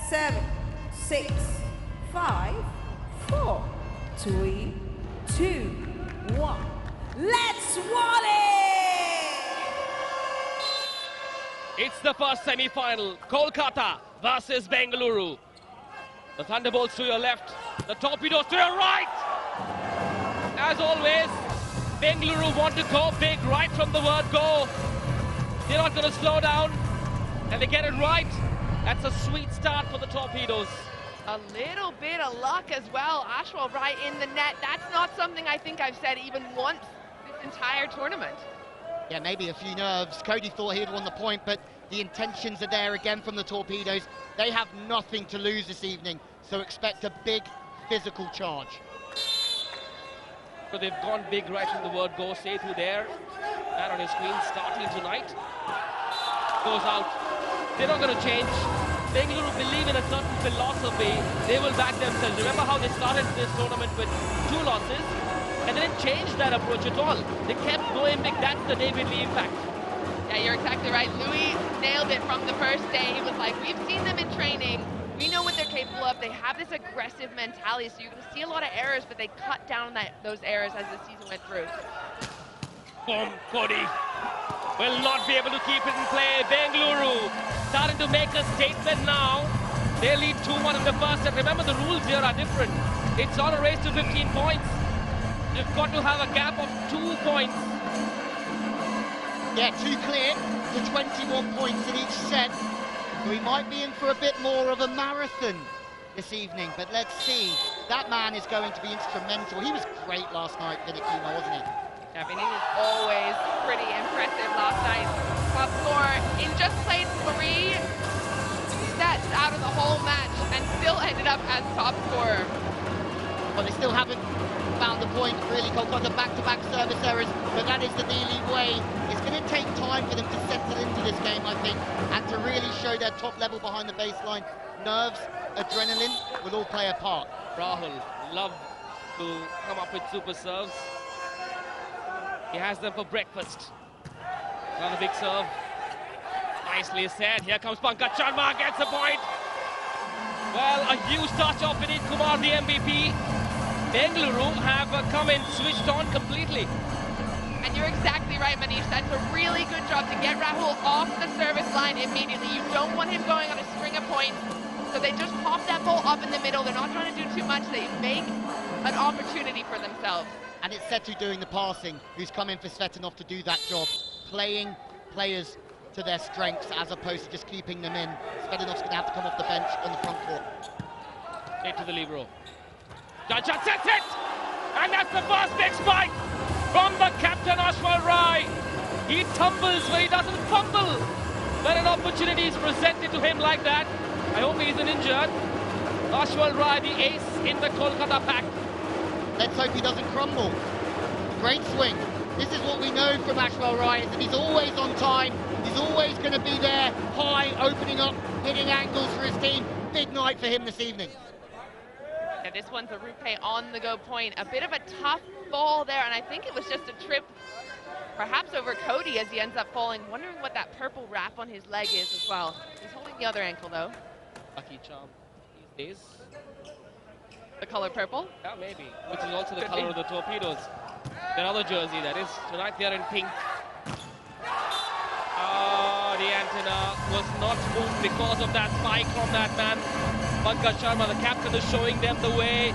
7, 6, 5, 4, 3, 2, 1. Let's volley! It's the first semi-final. Kolkata versus Bengaluru. The Thunderbolts to your left, the Torpedoes to your right. As always, Bengaluru want to go big right from the word go. They're not going to slow down, and they get it right. That's a sweet start for the Torpedoes. A little bit of luck as well. Ashwal right in the net. That's not something I think I've said even once this entire tournament. Yeah, maybe a few nerves. Cody thought he'd won the point, but the intentions are there again from the Torpedoes. They have nothing to lose this evening, so expect a big physical charge. So they've gone big right from the word go. Sethu there, that on his screen, starting tonight. Goes out. They're not going to change. Bengaluru believe in a certain philosophy. They will back themselves. Remember how they started this tournament with 2 losses? And they didn't change that approach at all. They kept going big. That's the David Lee impact. Yeah, you're exactly right. Louis nailed it from the first day. He was like, we've seen them in training. We know what they're capable of. They have this aggressive mentality, so you're going to see a lot of errors, but they cut down those errors as the season went through. Boom, Cody will not be able to keep it in play. Bengaluru starting to make a statement now. They lead 2-1 in the first, and remember the rules here are different. It's on a race to 15 points. You've got to have a gap of 2 points. Yeah, 2 clear to 21 points in each set. So we might be in for a bit more of a marathon this evening, but let's see. That man is going to be instrumental. He was great last night, Vinikima, wasn't he? I mean, he was always pretty impressive last night. Top scorer, he just played 3 sets out of the whole match and still ended up as top scorer. Well, they still haven't found the point, really. Kolkata back-to-back service errors, but that is the D-League way. It's going to take time for them to settle into this game, I think, and to really show their top level behind the baseline. Nerves, adrenaline will all play a part. Rahul love to come up with super serves. He has them for breakfast. Another big serve. Nicely said. Here comes Pankaj Sharma, gets a point. Well, a huge touch of Vineet Kumar, the MVP. Bengaluru have come in, switched on completely. And you're exactly right, Manish. That's a really good job to get Rahul off the service line immediately. You don't want him going on a string of points. So they just pop that ball up in the middle. They're not trying to do too much. They make an opportunity for themselves. And it's Sethu doing the passing, who's come in for Svetanov to do that job. Playing players to their strengths as opposed to just keeping them in. Svetanov's going to have to come off the bench on the front court. Straight to the libero. Jaja sets it! And that's the first big spike from the captain, Ashwal Rai. He tumbles, but he doesn't fumble. When an opportunity is presented to him like that, I hope he isn't injured. Ashwal Rai, the ace in the Kolkata pack. Let's hope he doesn't crumble. Great swing. This is what we know from Ashwal Rai, is that he's always on time. He's always going to be there, high, opening up, hitting angles for his team. Big night for him this evening. Yeah, this one's a RuPay on-the-go point. A bit of a tough ball there, and I think it was just a trip, perhaps over Cody as he ends up falling. Wondering what that purple wrap on his leg is as well. He's holding the other ankle, though. Lucky charm these days. The color purple? Yeah, maybe. Which is also the color of the Torpedoes. Their other jersey, that is. Tonight they are in pink. Oh, the antenna was not moved because of that spike from that man. Pankaj Sharma, the captain, is showing them the way.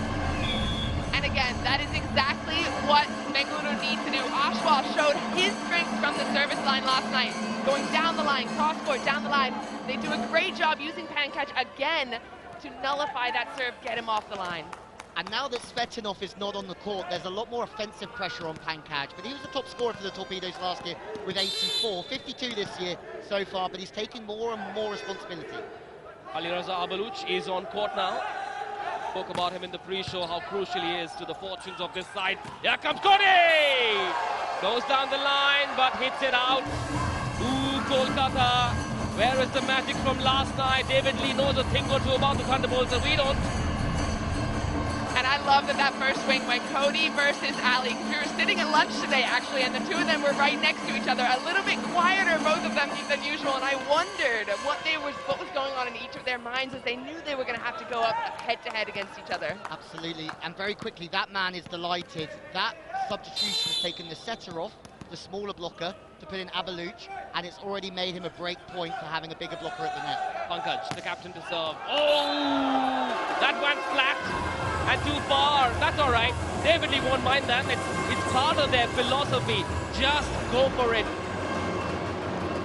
And again, that is exactly what Bengaluru needs to do. Ashwal showed his strength from the service line last night. Going down the line, cross-court, down the line. They do a great job using Pankaj again to nullify that serve, get him off the line. And now that Svetanov is not on the court, there's a lot more offensive pressure on Pankaj. But he was the top scorer for the Torpedoes last year with 84, 52 this year so far, but he's taking more and more responsibility. Ali Raza Abaluch is on court now. Spoke about him in the pre-show, how crucial he is to the fortunes of this side. Here comes Cody! Goes down the line, but hits it out. Ooh, Kolkata. Where is the magic from last night? David Lee knows a thing or two about the Thunderbolts, and we don't. And I love that first swing went Cody versus Ali. We were sitting at lunch today, actually, and the two of them were right next to each other. A little bit quieter, both of them, than usual. And I wondered what was going on in each of their minds, as they knew go up head-to-head against each other. Absolutely, and very quickly, that man is delighted. That substitution has taken the setter off, the smaller blocker, to put in Avaluch, and it's already made him a break point for having a bigger blocker at the net. Pankaj, the captain to serve. Oh, that went flat and too far. That's all right. David Lee won't mind that. It's part of their philosophy. Just go for it.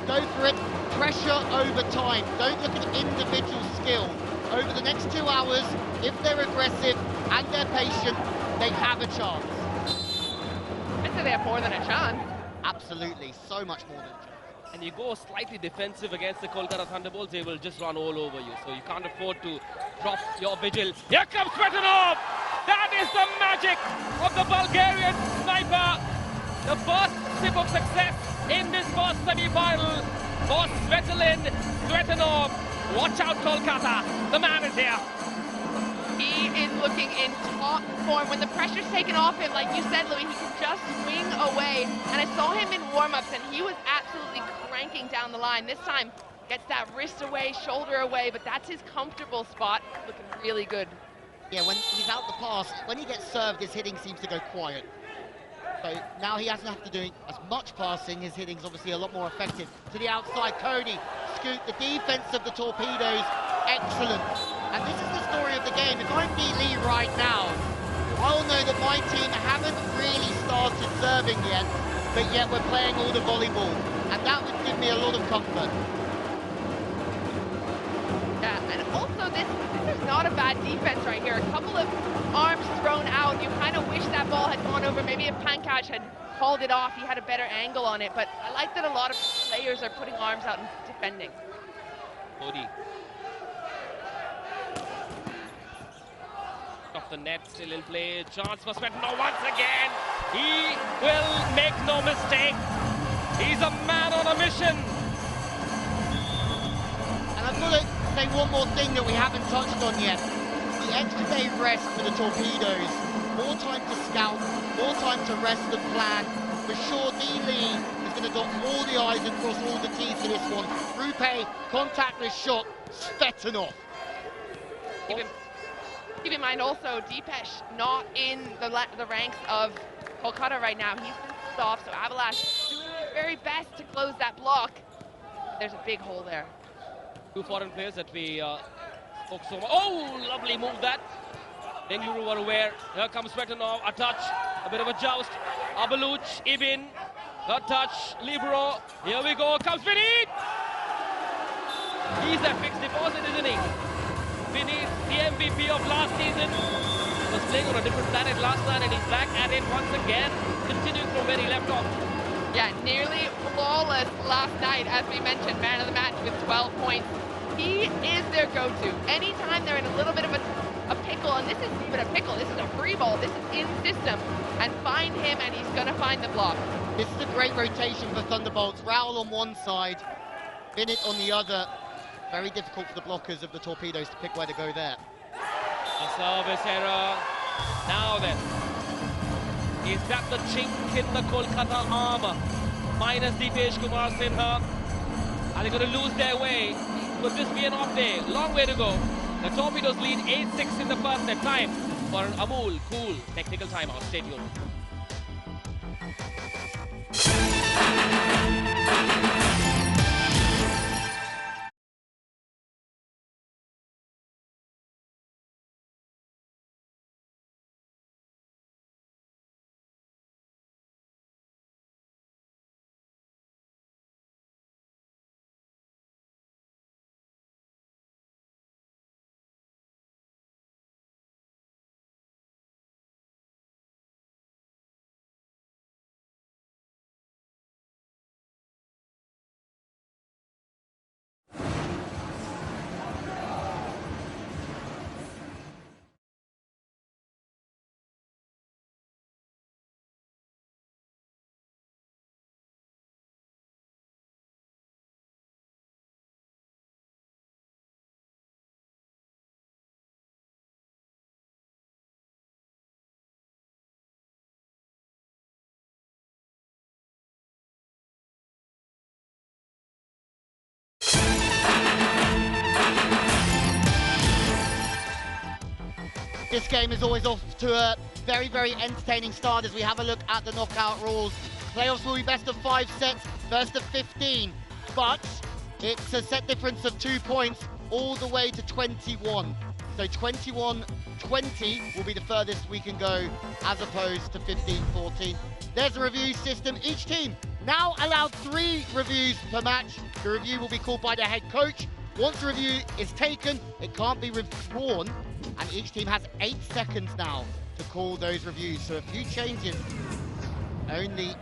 Go for it. Pressure over time. Don't look at individual skill. Over the next 2 hours, if they're aggressive and they're patient, they have a chance. I'd say they have more than a chance. Absolutely, so much more than a chance. And you go slightly defensive against the Kolkata Thunderbolts, they will just run all over you. So you can't afford to drop your vigil. Here comes Svetanov! That is the magic of the Bulgarian sniper. The first sip of success in this first semi-final for Svetanov. Watch out, Kolkata. The man is here. He is looking in top form. When the pressure's taken off him, like you said, Louis, he can just swing away. And I saw him in warm-ups, and he was absolutely cranking down the line. This time, gets that wrist away, shoulder away, but that's his comfortable spot. Looking really good. Yeah, when he's out the pass, when he gets served, his hitting seems to go quiet. So now he doesn't have to do as much passing. His hitting's obviously a lot more effective. To the outside, Cody, Scoot, the defense of the Torpedoes, excellent. And this is the story of the game. If I'm D. Lee right now, I'll know that my team haven't really started serving yet, but yet we're playing all the volleyball. And that would give me a lot of comfort. Yeah, and also this is not a bad defense right here. A couple of arms thrown out. You kind of wish that ball had gone over. Maybe if Pankaj had called it off, he had a better angle on it. But I like that a lot of players are putting arms out and defending. Cody. Off the net, still in play. Chance for Svetanov once again. He will make no mistake. He's a man on a mission. And I've got to say one more thing that we haven't touched on yet. The extra day rest for the Torpedoes. More time to scout, more time to rest and plan. For sure, D. Lee is going to dot all the I's and cross all the T's for this one. RuPay, contactless shot, Svetanov. Keep in mind also, Deepesh not in the ranks of Kolkata right now. He's been stopped, so Avalash doing his very best to close that block. There's a big hole there. Two foreign players that we spoke so much. Oh, lovely move that. Bengaluru were aware. Here comes Svetanov, a touch, a bit of a joust. Avaluch, Ibin, a touch, Libero. Here we go, comes Vinny. He's a fixed deposit, isn't he? Vinny, the MVP of last season, was playing on a different planet last night, and he's back at it once again, continuing from where he left off. Yeah, nearly flawless last night, as we mentioned, man of the match with 12 points. He is their go-to. Anytime they're in a little bit of a pickle, and this isn't even a pickle, this is a free ball, this is in system, and find him, and he's going to find the block. This is a great rotation for Thunderbolts. Raoul on one side, Bennett on the other. Very difficult for the blockers of the Torpedoes to pick where to go there. A service error. Now then, is that the chink in the Kolkata armor? Minus Deepesh Kumar Sinha. Are they going to lose their way? Could this be an off day? Long way to go. The Torpedoes lead 8-6 in the first set. Time for an Amul cool technical timeout. Stay tuned. This game is always off to a very, very entertaining start as we have a look at the knockout rules. Playoffs will be best of 5 sets, first of 15, but it's a set difference of 2 points all the way to 21. So 21-20 will be the furthest we can go as opposed to 15-14. There's a review system. Each team now allowed 3 reviews per match. The review will be called by the head coach. Once the review is taken, it can't be withdrawn, and each team has 8 seconds now to call those reviews. So a few changes. Only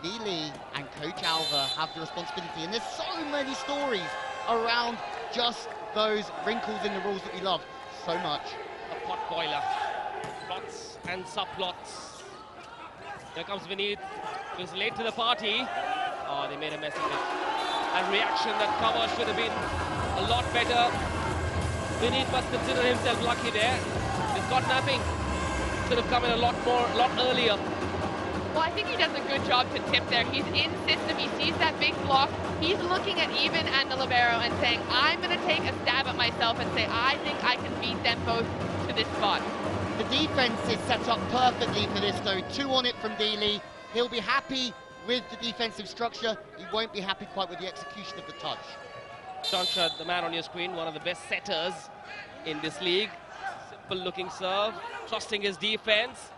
Lee and Coach Alva have the responsibility, and there's so many stories around just those wrinkles in the rules that we love so much. A pot boiler, plots and subplots. Here comes Vineet, who's late to the party. Oh, they made a mess of it. And reaction, that cover should have been a lot better. Vineet must consider himself lucky there. He's got nothing. Should have come in a lot earlier. Well, I think he does a good job to tip there. He's in system, he sees that big block. He's looking at Eben and the libero and saying, I'm going to take a stab at myself and say, I think I can beat them both to this spot. The defense is set up perfectly for this though. 2 on it from D-Lee. He'll be happy with the defensive structure. He won't be happy quite with the execution of the touch. Shankar, the man on your screen, one of the best setters in this league. Simple looking serve, trusting his defense.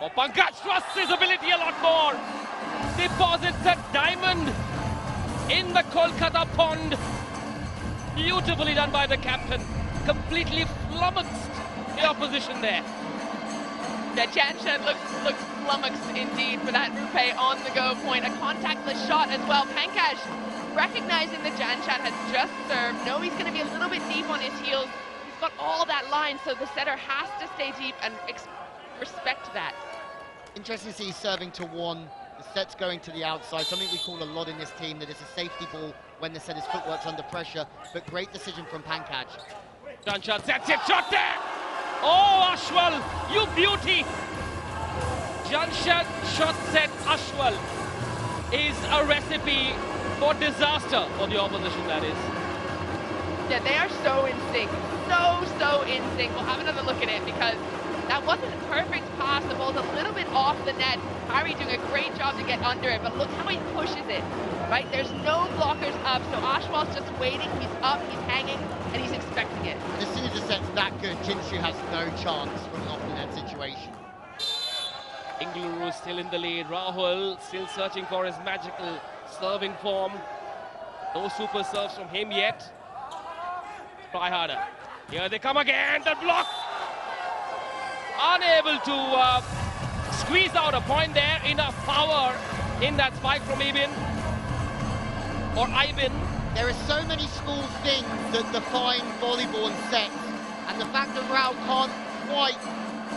Oh, Pankaj trusts his ability a lot more. Deposits a diamond in the Kolkata pond. Beautifully done by the captain. Completely flummoxed the opposition there. Yeah, Janshed looks flummoxed indeed for that RuPay on the go point. A contactless shot as well. Pankaj recognizing that Janshed has just served. Know he's going to be a little bit deep on his heels. He's got all that line, so the setter has to stay deep and respect that. Interesting to see serving to 1. The set's going to the outside. Something we call a lot in this team, that it's a safety ball when the setter's footwork's under pressure. But great decision from Pankaj. Janshed sets it, shot there! Oh, Ashwal, you beauty! Janshed shot set Ashwal is a recipe for disaster for the opposition, that is. Yeah, they are so in sync. So in sync. We'll have another look at it because that wasn't a perfect pass. The ball's a little bit off the net. Harry doing a great job to get under it, but look how he pushes it, right? There's no blockers up, so Ashwal's just waiting. He's up, he's hanging, and he's expecting it. As soon as the set's that good, Jinshu has no chance from off the net situation. Bengaluru still in the lead. Rahul still searching for his magical serving form. No super serves from him yet. Try harder. Here they come again. The block. Unable to squeeze out a point there. Enough power in that spike from Eben. Or Ivan. There are so many small things that define volleyball and sets. And the fact that Rao can't quite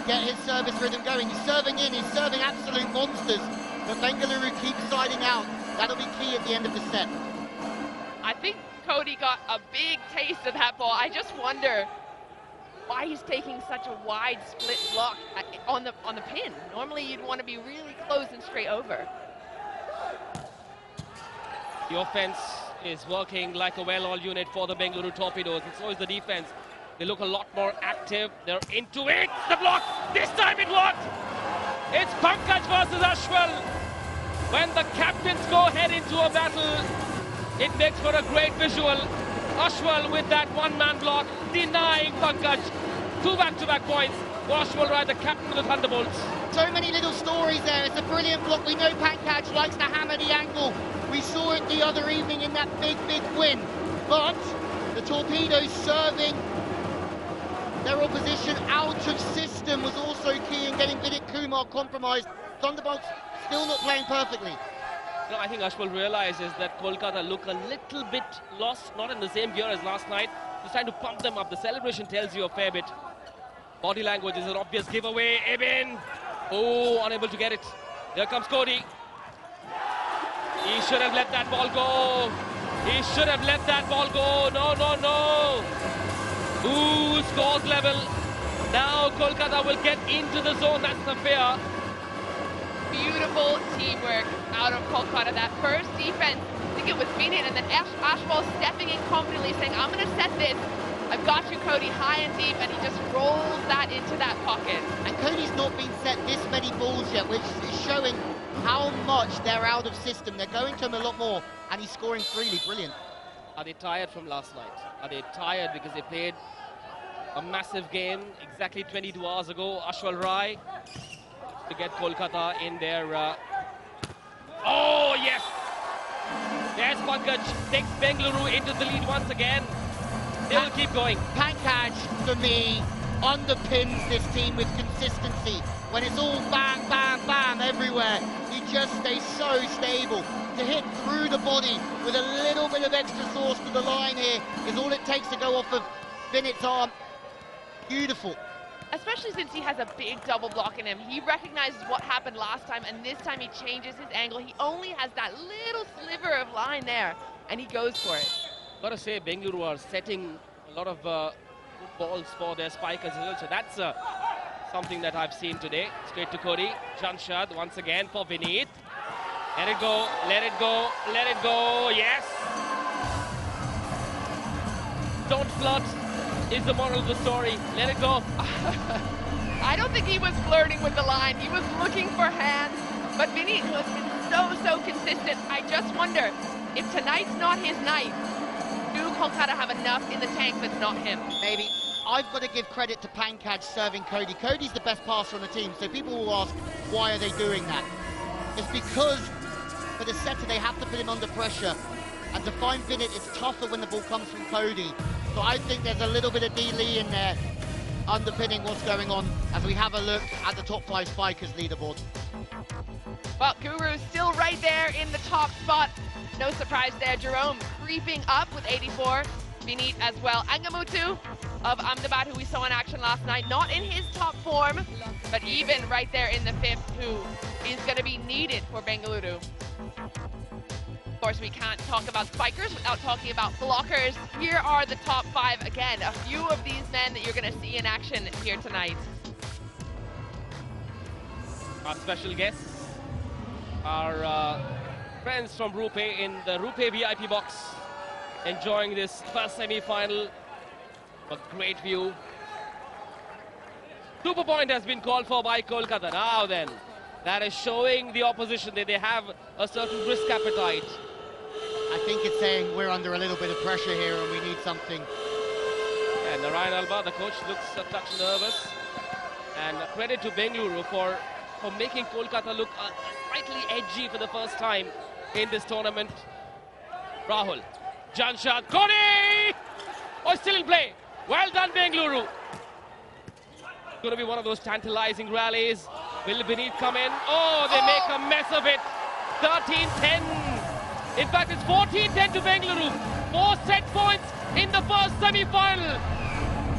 get his service rhythm going. He's serving in, he's serving absolute monsters. But Bengaluru keeps siding out. That'll be key at the end of the set. I think Cody got a big taste of that ball. I just wonder why he's taking such a wide split block on the pin. Normally you'd want to be really close and straight over. The offense is working like a well-oiled unit for the Bengaluru Torpedoes, and so is the defense. They look a lot more active. They're into it. The block. This time it worked. It's Pankaj versus Ashwal. When the captains go head into a battle, it makes for a great visual. Ashwal with that one-man block, denying Pankaj 2 back-to-back points. Ashwal Rai, the captain of the Thunderbolts. So many little stories there. It's a brilliant block. We know Pankaj likes to hammer the angle. We saw it the other evening in that big win. But the Torpedoes serving their opposition out of system was also key in getting Vidit Kumar compromised. Thunderbolts still not playing perfectly. No, I think Ashwal realizes that Kolkata look a little bit lost, not in the same gear as last night. He's trying to pump them up. The celebration tells you a fair bit. Body language is an obvious giveaway. Eben, oh, unable to get it. Here comes Cody. He should have let that ball go. He should have let that ball go. No. Ooh, scores level. Now Kolkata will get into the zone. That's the fear. Beautiful teamwork out of Kolkata. That first defense, I think it was Vinit, and then Ashwal stepping in confidently saying, I'm going to set this. I've got you, Cody, high and deep, and he just rolls that into that pocket. And Cody's not been set this many balls yet, which is showing how much they're out of system. They're going to him a lot more, and he's scoring freely. Brilliant. Are they tired from last night? Are they tired because they played a massive game exactly 22 hours ago? Ashwal Rai to get Kolkata in their... Oh, yes! There's Pankaj, takes Bengaluru into the lead once again. They will keep going. Pankaj, for me, underpins this team with consistency. When it's all bang, bang, bang everywhere, he just stays so stable. To hit through the body with a little bit of extra sauce to the line here is all it takes to go off of Vinit's arm. Beautiful. Especially since he has a big double block in him. He recognizes what happened last time, and this time he changes his angle. He only has that little sliver of line there, and he goes for it. Gotta say, Bengaluru are setting a lot of good balls for their spikers as well. So that's something that I've seen today. Straight to Cody. Janshad once again for Vinit. Let it go, let it go, let it go. Yes! Don't flirt is the moral of the story. Let it go. I don't think he was flirting with the line. He was looking for hands. But Vinit has been so consistent. I just wonder if tonight's not his night. Do Kolkata have enough in the tank that's not him? Maybe. I've got to give credit to Pankaj serving Cody. Cody's the best passer on the team, so people will ask, why are they doing that? It's because for the setter, they have to put him under pressure. And to find Vinit, it's tougher when the ball comes from Cody. So I think there's a little bit of D. Lee in there underpinning what's going on as we have a look at the top 5 spikers leaderboard. Well, Guru's still right there in the top spot. No surprise there. Jerome creeping up with 84. Vinit as well. Angamutu of Ahmedabad, who we saw in action last night, not in his top form, but even right there in the 5th, who is going to be needed for Bengaluru. Of course, we can't talk about spikers without talking about blockers. Here are the top 5 again. A few of these men that you're going to see in action here tonight. Our special guests are friends from RuPay in the RuPay VIP box, enjoying this first semi-final. A great view. Super point has been called for by Kolkata. Now then, that is showing the opposition that they have a certain risk appetite. I think it's saying we're under a little bit of pressure here and we need something. And Narayan Alba, the coach, looks a touch nervous. And credit to Bengaluru for making Kolkata look slightly edgy for the first time in this tournament. Rahul, Janshad, Cody! Oh, still in play. Well done, Bengaluru. Going to be one of those tantalizing rallies. Will Vinit come in? Oh, they make a mess of it. 13-10. In fact, it's 14-10 to Bengaluru. 4 set points in the first semi-final.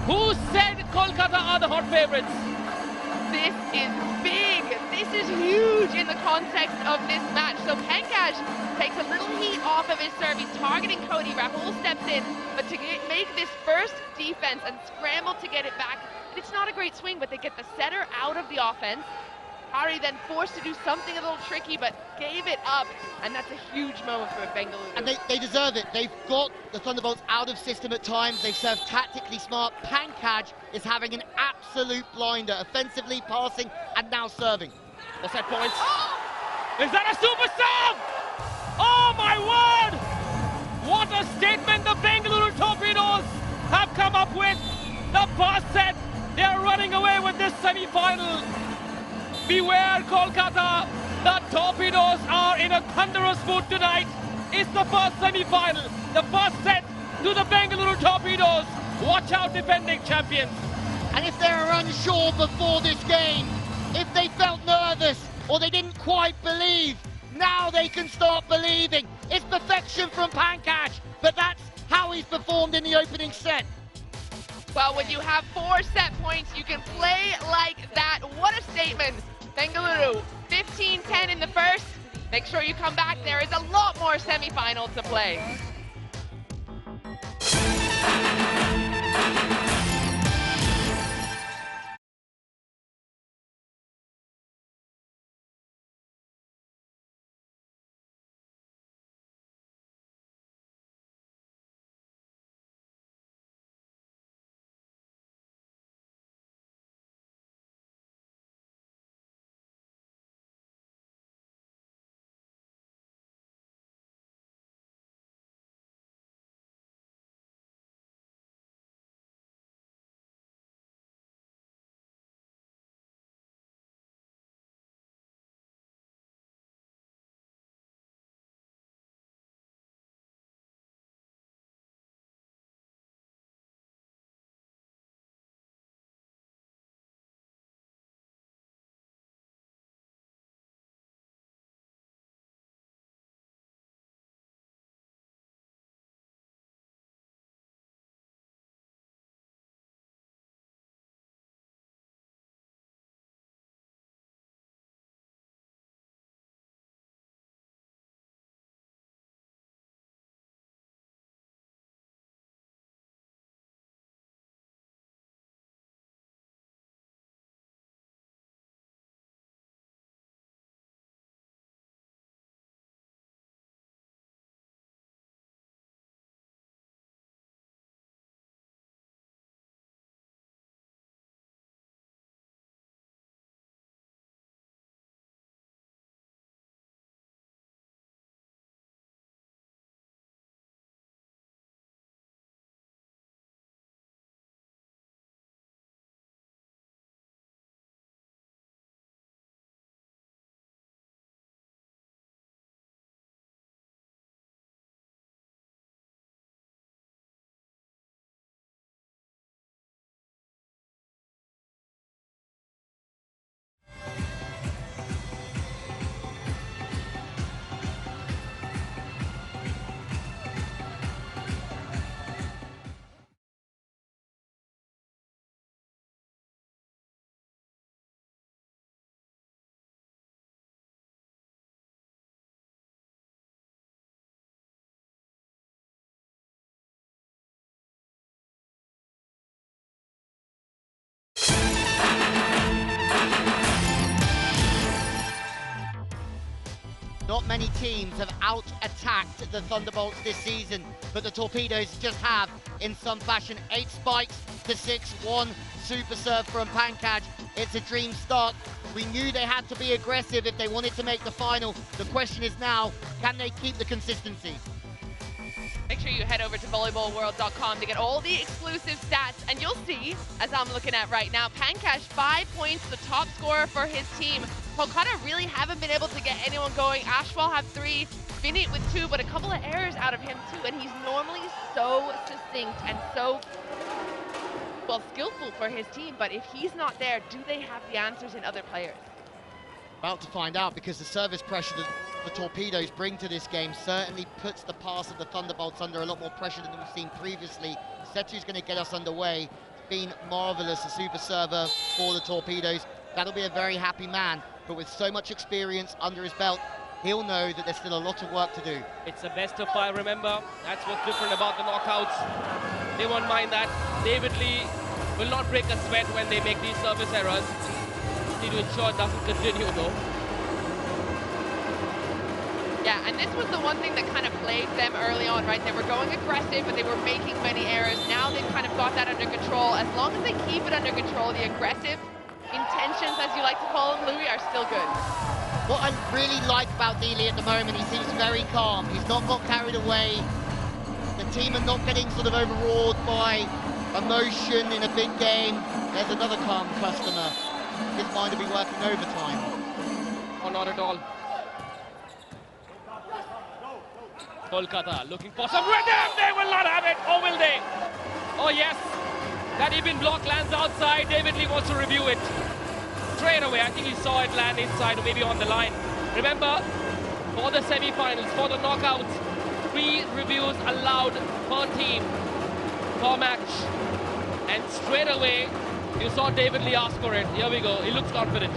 Who said Kolkata are the hot favorites? This is big. This is huge in the context of this match. So Pankaj takes a little heat off of his serve. He's targeting Cody. Rahul steps in, but to make this first defense and scramble to get it back, it's not a great swing, but they get the setter out of the offense. Hari then forced to do something a little tricky, but gave it up, and that's a huge moment for Bengaluru. And they deserve it. They've got the Thunderbolts out of system at times. They've served tactically smart. Pankaj is having an absolute blinder, offensively, passing, and now serving. The set points. Is that a super serve? Oh my word! What a statement the Bengaluru Torpedoes have come up with. The pass set, they are running away with this semi-final. Beware Kolkata, the Torpedoes are in a thunderous mood tonight. It's the first semi-final, the first set to the Bengaluru Torpedoes. Watch out, defending champions. And if they were unsure before this game, if they felt nervous or they didn't quite believe, now they can start believing. It's perfection from Pankaj, but that's how he's performed in the opening set. Well, when you have 4 set points, you can play like that. What a statement. Bengaluru, 15-10 in the first. Make sure you come back. There is a lot more semi-final to play. not many teams have out-attacked the Thunderbolts this season, but the Torpedoes just have in some fashion. 8 spikes to 6, 1 super serve from Pankaj. It's a dream start. We knew they had to be aggressive if they wanted to make the final. The question is now, can they keep the consistency? Make sure you head over to volleyballworld.com to get all the exclusive stats, and you'll see, as I'm looking at right now, Pankaj 5 points, the top scorer for his team. Kolkata really haven't been able to get anyone going. Ashwal have 3, Vinit with 2, but a couple of errors out of him too, and he's normally so succinct and so, well, skillful for his team, but if he's not there, do they have the answers in other players? About to find out, because the service pressure that the Torpedoes bring to this game certainly puts the pass of the Thunderbolts under a lot more pressure than we've seen previously. Setu's going to get us underway. It's been marvellous, a super server for the Torpedoes. That'll be a very happy man, but with so much experience under his belt, he'll know that there's still a lot of work to do. It's a best of 5, remember? That's what's different about the knockouts. They won't mind that. David Lee will not break a sweat when they make these service errors. Need to ensure it doesn't continue though. Yeah, and this was the one thing that kind of plagued them early on, right? They were going aggressive, but they were making many errors. Now they've kind of got that under control. As long as they keep it under control, the aggressive intentions, as you like to call them, Louis, are still good. What I really like about Dealey at the moment, he seems very calm. He's not got carried away. The team are not getting sort of overawed by emotion in a big game. There's another calm customer. His mind will be working overtime. Oh, not at all. Kolkata looking for some rhythm. They will not have it, or will they? Oh yes, that even block lands outside. David Lee wants to review it straight away. I think he saw it land inside or maybe on the line. Remember, for the semi-finals, for the knockouts, 3 reviews allowed per team per match. And straight away, you saw David Lee ask for it. Here we go. He looks confident.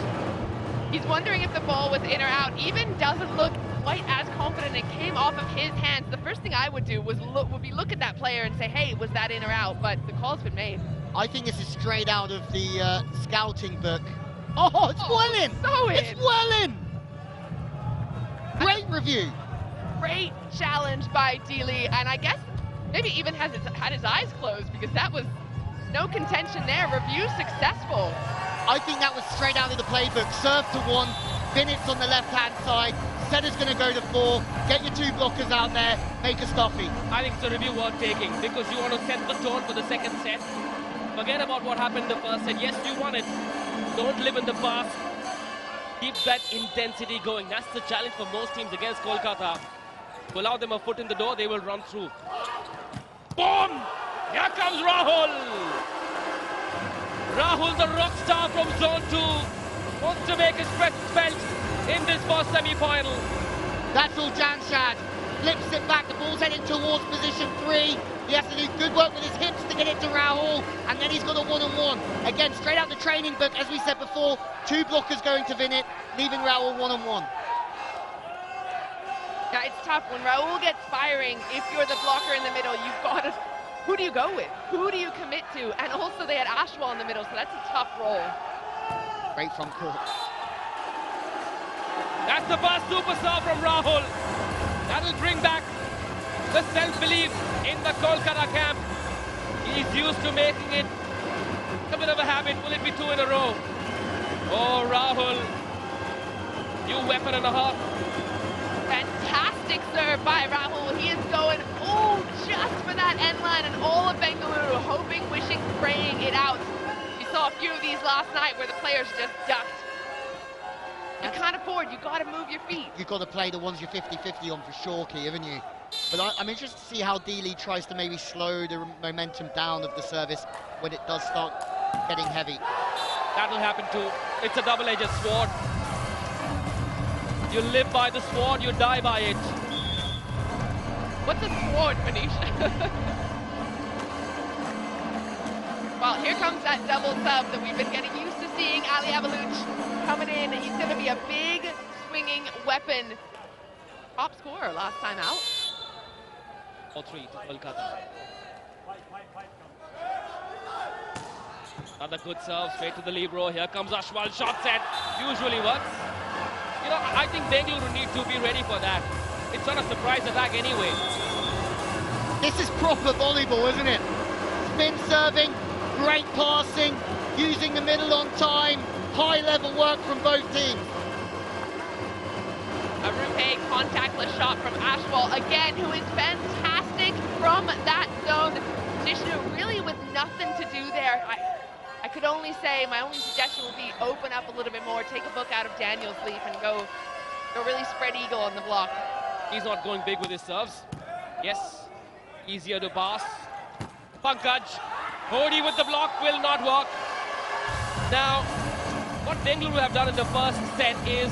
He's wondering if the ball was in or out. Even doesn't look quite as confident. It came off of his hands. The first thing I would do would be look at that player and say, hey, was that in or out? But the call's been made. I think this is straight out of the scouting book. Oh, it's well in! So it's well in! Great review. Great challenge by Dealey, and I guess maybe even had his eyes closed, because that was no contention there. Review successful. I think that was straight out of the playbook. Serve to 1, Vinit's on the left-hand side, Setter's going to go to 4, get your 2 blockers out there, make a stuffy. I think it's a review worth taking, because you want to set the tone for the second set. Forget about what happened in the first set. Yes, you won it. Don't live in the past. Keep that intensity going. That's the challenge for most teams against Kolkata. To allow them a foot in the door, they will run through. Boom! Here comes Rahul! Rahul, the rock star from Zone 2, wants to make his presence felt in this first semi-final. That's all Janshad. Flips it back, the ball's heading towards position 3. He has to do good work with his hips to get it to Rahul, and then he's got a 1-on-1. Again, straight out the training book, as we said before, 2 blockers going to Vinit, leaving Rahul 1-on-1. Yeah, it's tough. When Rahul gets firing, if you're the blocker in the middle, you've got to... Who do you go with? Who do you commit to? And also they had Ashwal in the middle, so that's a tough role. Great from court. That's the first super serve from Rahul. That'll bring back the self-belief in the Kolkata camp. He's used to making it a bit of a habit. Will it be 2 in a row? Oh, Rahul. New weapon and a half. Fantastic serve by Rahul. He is going, just for that end line, and all of Bengaluru hoping, wishing, praying it out. We saw a few of these last night where the players just ducked. You can't afford, you got to move your feet. You've got to play the ones you're 50-50 on for sure, Key, haven't you? But I'm interested to see how Dealey tries to maybe slow the momentum down of the service when it does start getting heavy. That'll happen too. It's a double-edged sword. You live by the sword, you die by it. What's a sword, Manish? Well, here comes that double sub that we've been getting used to seeing. Ali Avaluch coming in. He's going to be a big swinging weapon. Top scorer last time out. All 3 to Kolkata. Another good serve, straight to the libero. Here comes Ashwal, shot set. Usually works. You know, I think Bengaluru need to be ready for that. It's not a surprise attack anyway. This is proper volleyball, isn't it? Spin serving, great passing, using the middle on time, high-level work from both teams. A RuPay contactless shot from Ashwal again, who is fantastic from that zone. Jishnu really with nothing to do there. I could only say, my only suggestion would be open up a little bit more, take a book out of Daniel's leaf and go really spread eagle on the block. He's not going big with his serves. Yes, easier to pass. Pankaj, Hodi with the block will not work. Now, what Bengaluru have done in the first set is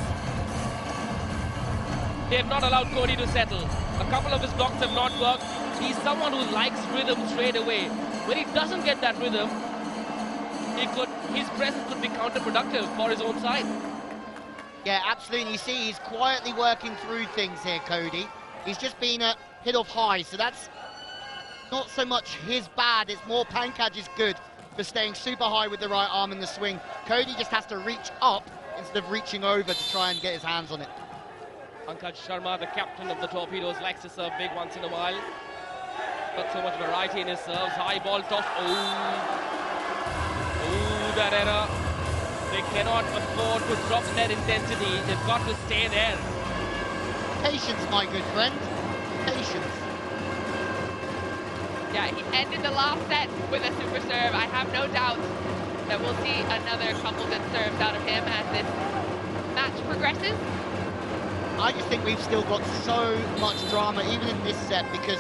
they have not allowed Cody to settle. A couple of his blocks have not worked. He's someone who likes rhythm straight away. When he doesn't get that rhythm, his presence could be counterproductive for his own side. Yeah, absolutely. You see, he's quietly working through things here, Cody. He's just been hit off high, so that's not so much his bad. It's more Pankaj's good for staying super high with the right arm in the swing. Cody just has to reach up instead of reaching over to try and get his hands on it. Pankaj Sharma, the captain of the Torpedoes, likes to serve big once in a while. Got so much variety in his serves. High ball toss. Oh, that error. They cannot afford to drop that intensity. They've got to stay there. Patience, my good friend. Patience. Yeah, he ended the last set with a super serve. I have no doubt that we'll see another couple good serves out of him as this match progresses. I just think we've still got so much drama, even in this set, because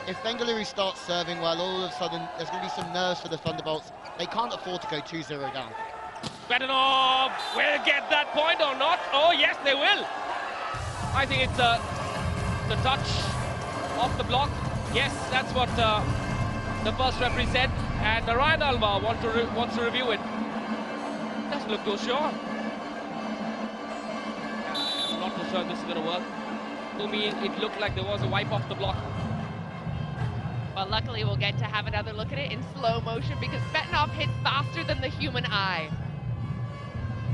if Bengaluru starts serving well, all of a sudden there's going to be some nerves for the Thunderbolts. They can't afford to go 2-0 down. Svetanov will get that point or not. Oh, yes, they will. I think it's the touch off the block. Yes, that's what the first referee said. And Narayan Alva wants to review it. Doesn't look too sure. I'm not too sure this is going to work. To me, it looked like there was a wipe off the block. Well, luckily we'll get to have another look at it in slow motion because Svetanov hits faster than the human eye.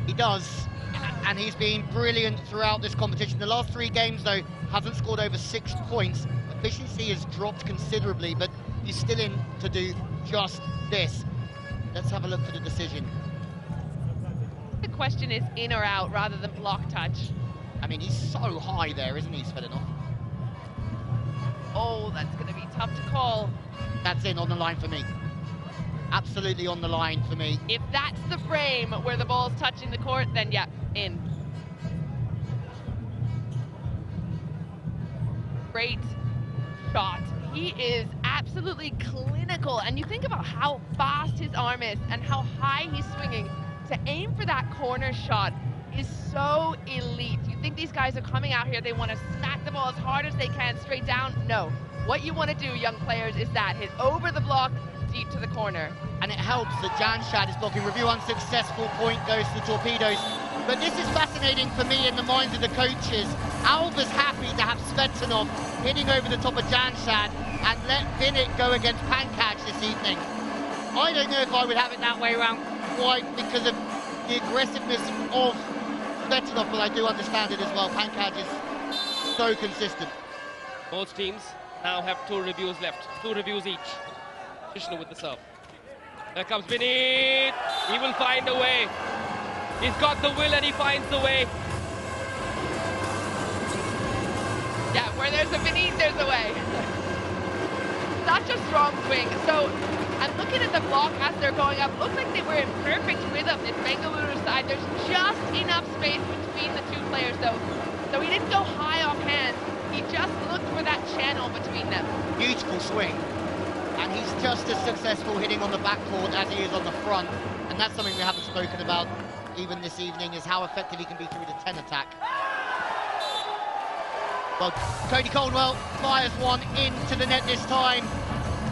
He does, and he's been brilliant throughout this competition. The last 3 games, though, hasn't scored over 6 points. Efficiency has dropped considerably, but he's still in to do just this. Let's have a look for the decision. The question is in or out rather than block touch. I mean, he's so high there, isn't he, Svetanov? Oh, that's going to be tough to call. That's in on the line for me. Absolutely on the line for me. If that's the frame where the ball's touching the court, then yeah, in. Great shot. He is absolutely clinical. And you think about how fast his arm is and how high he's swinging. To aim for that corner shot is so elite. You think these guys are coming out here, they want to smack the ball as hard as they can straight down? No. What you want to do, young players, is that hit over the block, deep to the corner. And it helps that Janshad is blocking. Review unsuccessful, point goes to the Torpedoes. But this is fascinating for me in the minds of the coaches. Alva's happy to have Svetanov hitting over the top of Janshad and let Vinit go against Pankaj this evening. I don't know if I would have it that way around quite because of the aggressiveness of Svetanov, but I do understand it as well. Pankaj is so consistent. Both teams now have 2 reviews left. 2 reviews each. Vishnu with the serve. There comes Vinit. He will find a way. He's got the will and he finds the way. Yeah, where there's a Vinit, there's a way. Such a strong swing. So I'm looking at the block as they're going up. Looks like they were in perfect rhythm. This Bengaluru side, there's just enough space between the 2 players though. So he didn't go high off hands. He just looked for that channel between them. Beautiful swing. And he's just as successful hitting on the backcourt as he is on the front. And that's something we haven't spoken about even this evening, is how effective he can be through the 10 attack. Well, Cody Coldwell fires one into the net this time.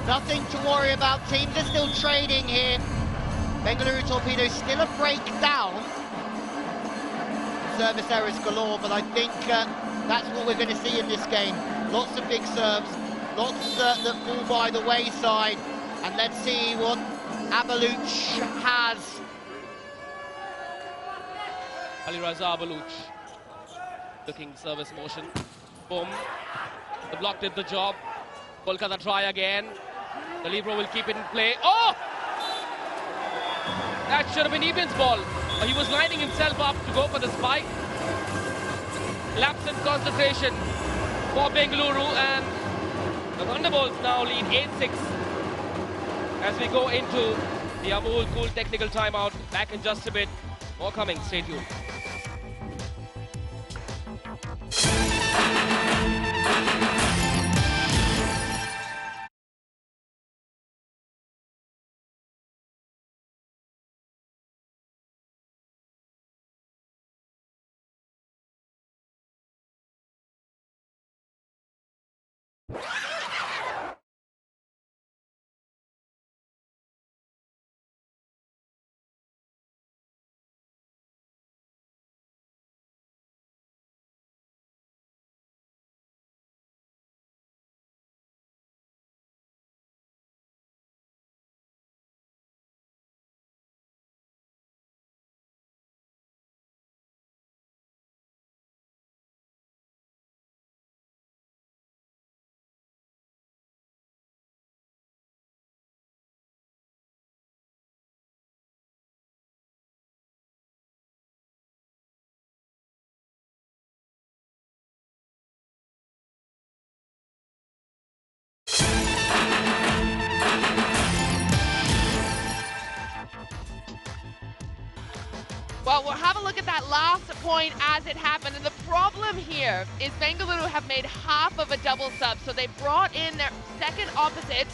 Nothing to worry about. Teams are still trading here. Bengaluru Torpedoes still a breakdown. Service errors galore, but I think that's what we're going to see in this game. Lots of big serves, lots that fall by the wayside. And let's see what Abaluch has. Ali Raza Abaluch. Looking service motion. Boom. The block did the job. Kolkata try again. The libero will keep it in play. Oh! That should have been Eben's ball. He was lining himself up to go for the spike. Lapse in concentration for Bengaluru, and the Thunderbolts now lead 8-6 as we go into the Amul Cool technical timeout. Back in just a bit. More coming. Stay tuned. Well, we'll have a look at that last point as it happened. And the problem here is Bengaluru have made half of a double sub. So they brought in their second opposite,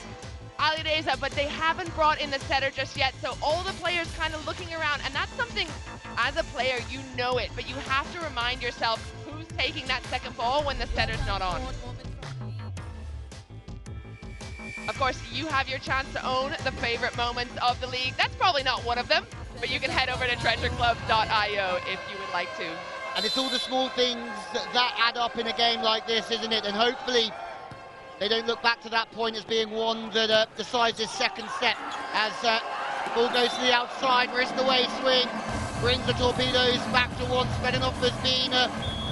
Alireza, but they haven't brought in the setter just yet. So all the players kind of looking around. And that's something, as a player, you know it. But you have to remind yourself who's taking that second ball when the setter's not on. Of course, you have your chance to own the favorite moments of the league. That's probably not one of them. But you can head over to treasureclub.io if you would like to. And it's all the small things that add up in a game like this, isn't it? And hopefully they don't look back to that point as being one that decides this second set. As the ball goes to the outside, wrist away swing, brings the Torpedoes back to one. Speninoff has been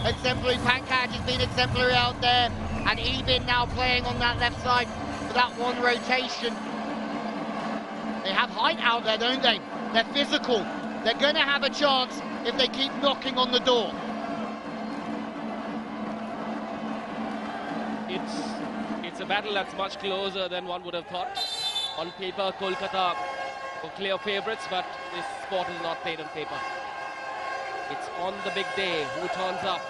exemplary, Pankaj has been exemplary out there. And Eben now playing on that left side for that one rotation. They have height out there, don't they? They're physical. They're going to have a chance if they keep knocking on the door. It's a battle that's much closer than one would have thought. On paper, Kolkata are clear favourites, but this sport is not played on paper. It's on the big day. Who turns up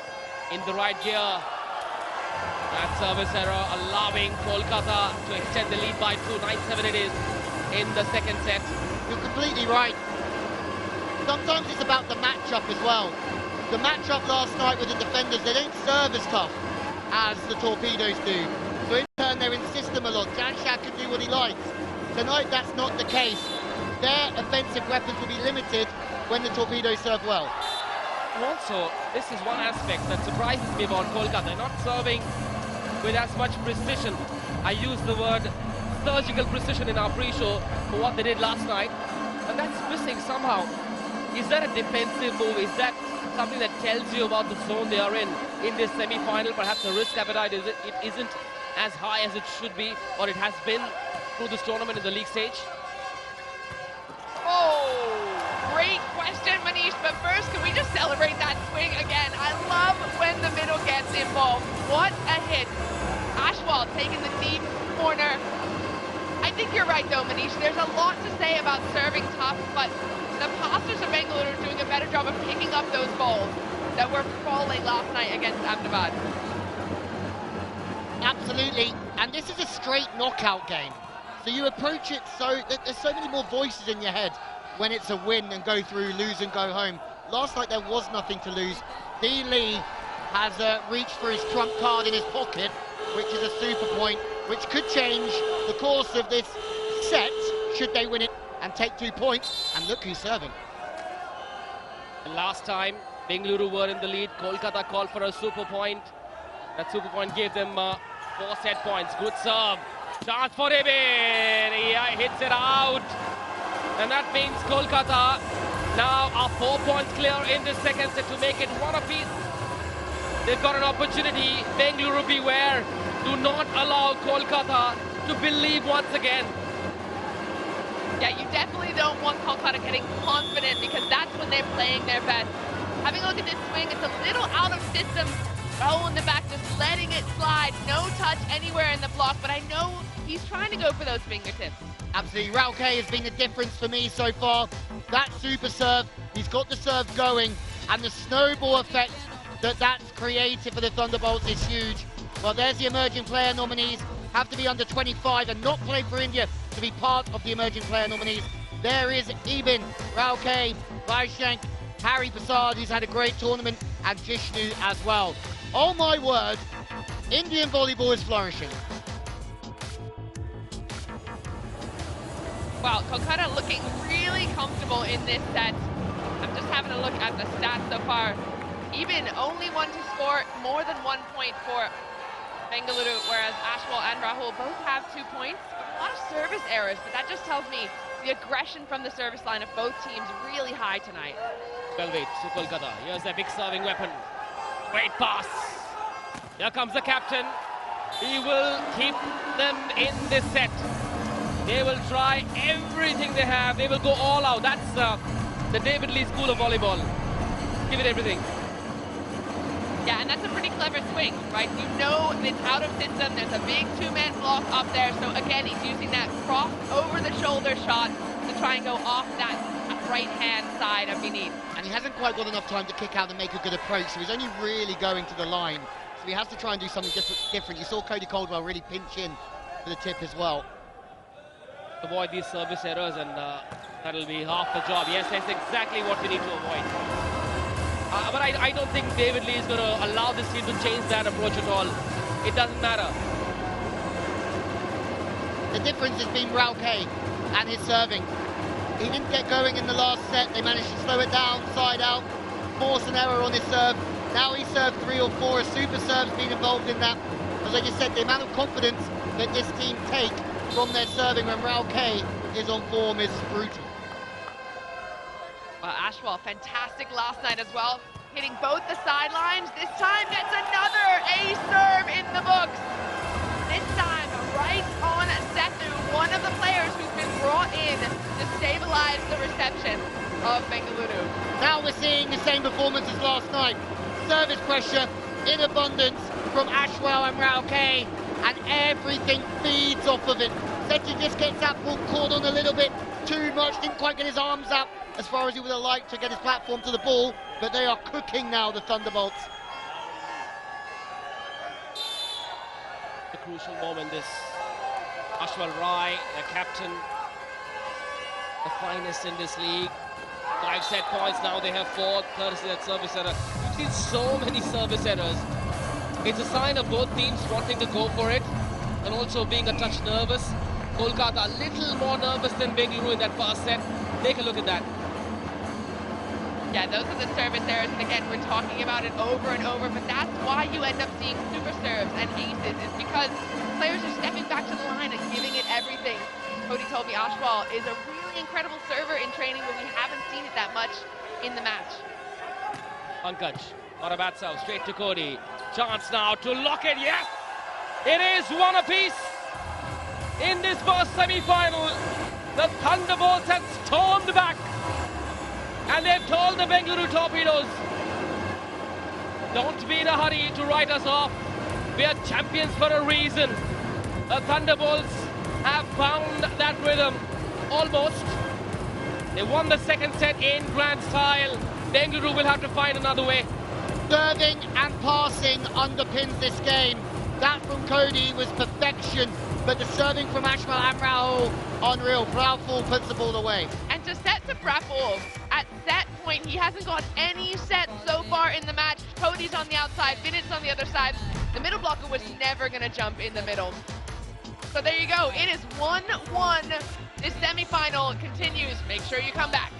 in the right gear? That service error allowing Kolkata to extend the lead by 2. 9-7 it is in the second set. You're completely right. Sometimes it's about the matchup as well. The matchup last night with the defenders, they don't serve as tough as the Torpedoes do. So in turn, they're in system a lot. Janshad can do what he likes. Tonight, that's not the case. Their offensive weapons will be limited when the Torpedoes serve well. And also, this is one aspect that surprises me about Kolkata. They're not serving with as much precision. I use the word surgical precision in our pre-show for what they did last night, and that's missing somehow. Is that a defensive move? Is that something that tells you about the zone they are in this semi-final? Perhaps the risk appetite isn't as high as it should be, or it has been through this tournament in the league stage? Oh, great question, Manish. But first, can we just celebrate that swing again? I love when the middle gets involved. What a hit. Ashwal taking the deep corner. I think you're right, though, Manish. There's a lot to say about serving tough, but the passers of Bengaluru are doing a better job of picking up those balls that were falling last night against Ahmedabad. Absolutely, and this is a straight knockout game. So you approach it there's so many more voices in your head when it's a win and go through, lose and go home. Last night there was nothing to lose. Dean Lee has reached for his trump card in his pocket, which is a super point, which could change the course of this set, should they win it and take 2 points. And look who's serving. And last time, Bengaluru were in the lead. Kolkata called for a super point. That super point gave them 4 set points. Good serve. Chance for Eben. He hits it out. And that means Kolkata now are 4 points clear in this second set to make it 1 apiece. They've got an opportunity. Bengaluru, beware. Do not allow Kolkata to believe once again. Yeah, you definitely don't want Kolkata getting confident because that's when they're playing their best. Having a look at this swing, it's a little out of system. Raul in the back just letting it slide. No touch anywhere in the block, but I know he's trying to go for those fingertips. Absolutely, RuPay has been the difference for me so far. That super serve, he's got the serve going, and the snowball effect that's created for the Thunderbolts is huge. Well, there's the emerging player nominees. Have to be under 25 and not play for India to be part of the emerging player nominees. There is Eben, RuPay, Vaishank, Harry Prasad, who's had a great tournament, and Jishnu as well. Oh my word, Indian volleyball is flourishing. Wow, Kolkata looking really comfortable in this set. I'm just having a look at the stats so far. Eben only one to score more than 1 point for Bengaluru, whereas Ashwal and Rahul both have 2 points. A lot of service errors, but that just tells me the aggression from the service line of both teams really high tonight. Well, wait, to Kolkata. Here's their big serving weapon. Great pass. Here comes the captain. He will keep them in this set. They will try everything they have. They will go all out. That's the David Lee School of Volleyball. Give it everything. Yeah, and that's a pretty clever swing, right? You know it's out of system. There's a big two-man block up there. So again, he's using that cross over-the-shoulder shot to try and go off that right-hand side of beneath. And he hasn't quite got enough time to kick out and make a good approach, so he's only really going to the line. So he has to try and do something different. You saw Cody Caldwell really pinch in for the tip as well. Avoid these service errors, and that'll be half the job. Yes, that's exactly what we need to avoid. But I don't think David Lee is going to allow this team to change that approach at all. It doesn't matter. The difference has been RuPay and his serving. He didn't get going in the last set. They managed to slow it down, side out, force an error on his serve. Now he served 3 or 4. A super serve's been involved in that. As I just said, the amount of confidence that this team take from their serving when RuPay is on form is brutal. Well, Ashwal, fantastic last night as well. Hitting both the sidelines. This time gets another ace serve in the books. This time right on Sethu, one of the players who's been brought in to stabilize the reception of Bengaluru. Now we're seeing the same performance as last night. Service pressure in abundance from Ashwal and RuPay, and everything feeds off of it. Sethu just gets that ball caught on a little bit too much, didn't quite get his arms up as far as he would have liked to get his platform to the ball, but they are cooking now, the Thunderbolts. The crucial moment is Ashwal Rai, the captain, the finest in this league. 5 set points, now they have 4, courtesy that service error. We've seen so many service errors. It's a sign of both teams wanting to go for it and also being a touch nervous. Kolkata a little more nervous than Bengaluru in that first set. Take a look at that. Yeah, those are the service errors, and again, we're talking about it over and over, but that's why you end up seeing super serves and aces, is because players are stepping back to the line and giving it everything. Cody told me Ashwal is a really incredible server in training, but we haven't seen it that much in the match. Pankaj, not a bad serve, straight to Cody. Chance now to lock it, yes! It is one apiece. In this first semi-final, the Thunderbolts have stormed back. And they've told the Bengaluru Torpedoes, don't be in a hurry to write us off. We are champions for a reason. The Thunderbolts have found that rhythm, almost. They won the second set in grand style. Bengaluru will have to find another way. Serving and passing underpins this game. That from Cody was perfection, but the serving from Ashwal and Rahul, unreal. Rahul puts the ball away. And to set to Rahul, at set point, he hasn't got any sets so far in the match. Cody's on the outside, Vinit's on the other side. The middle blocker was never going to jump in the middle. So there you go. It is 1-1. This semifinal continues. Make sure you come back.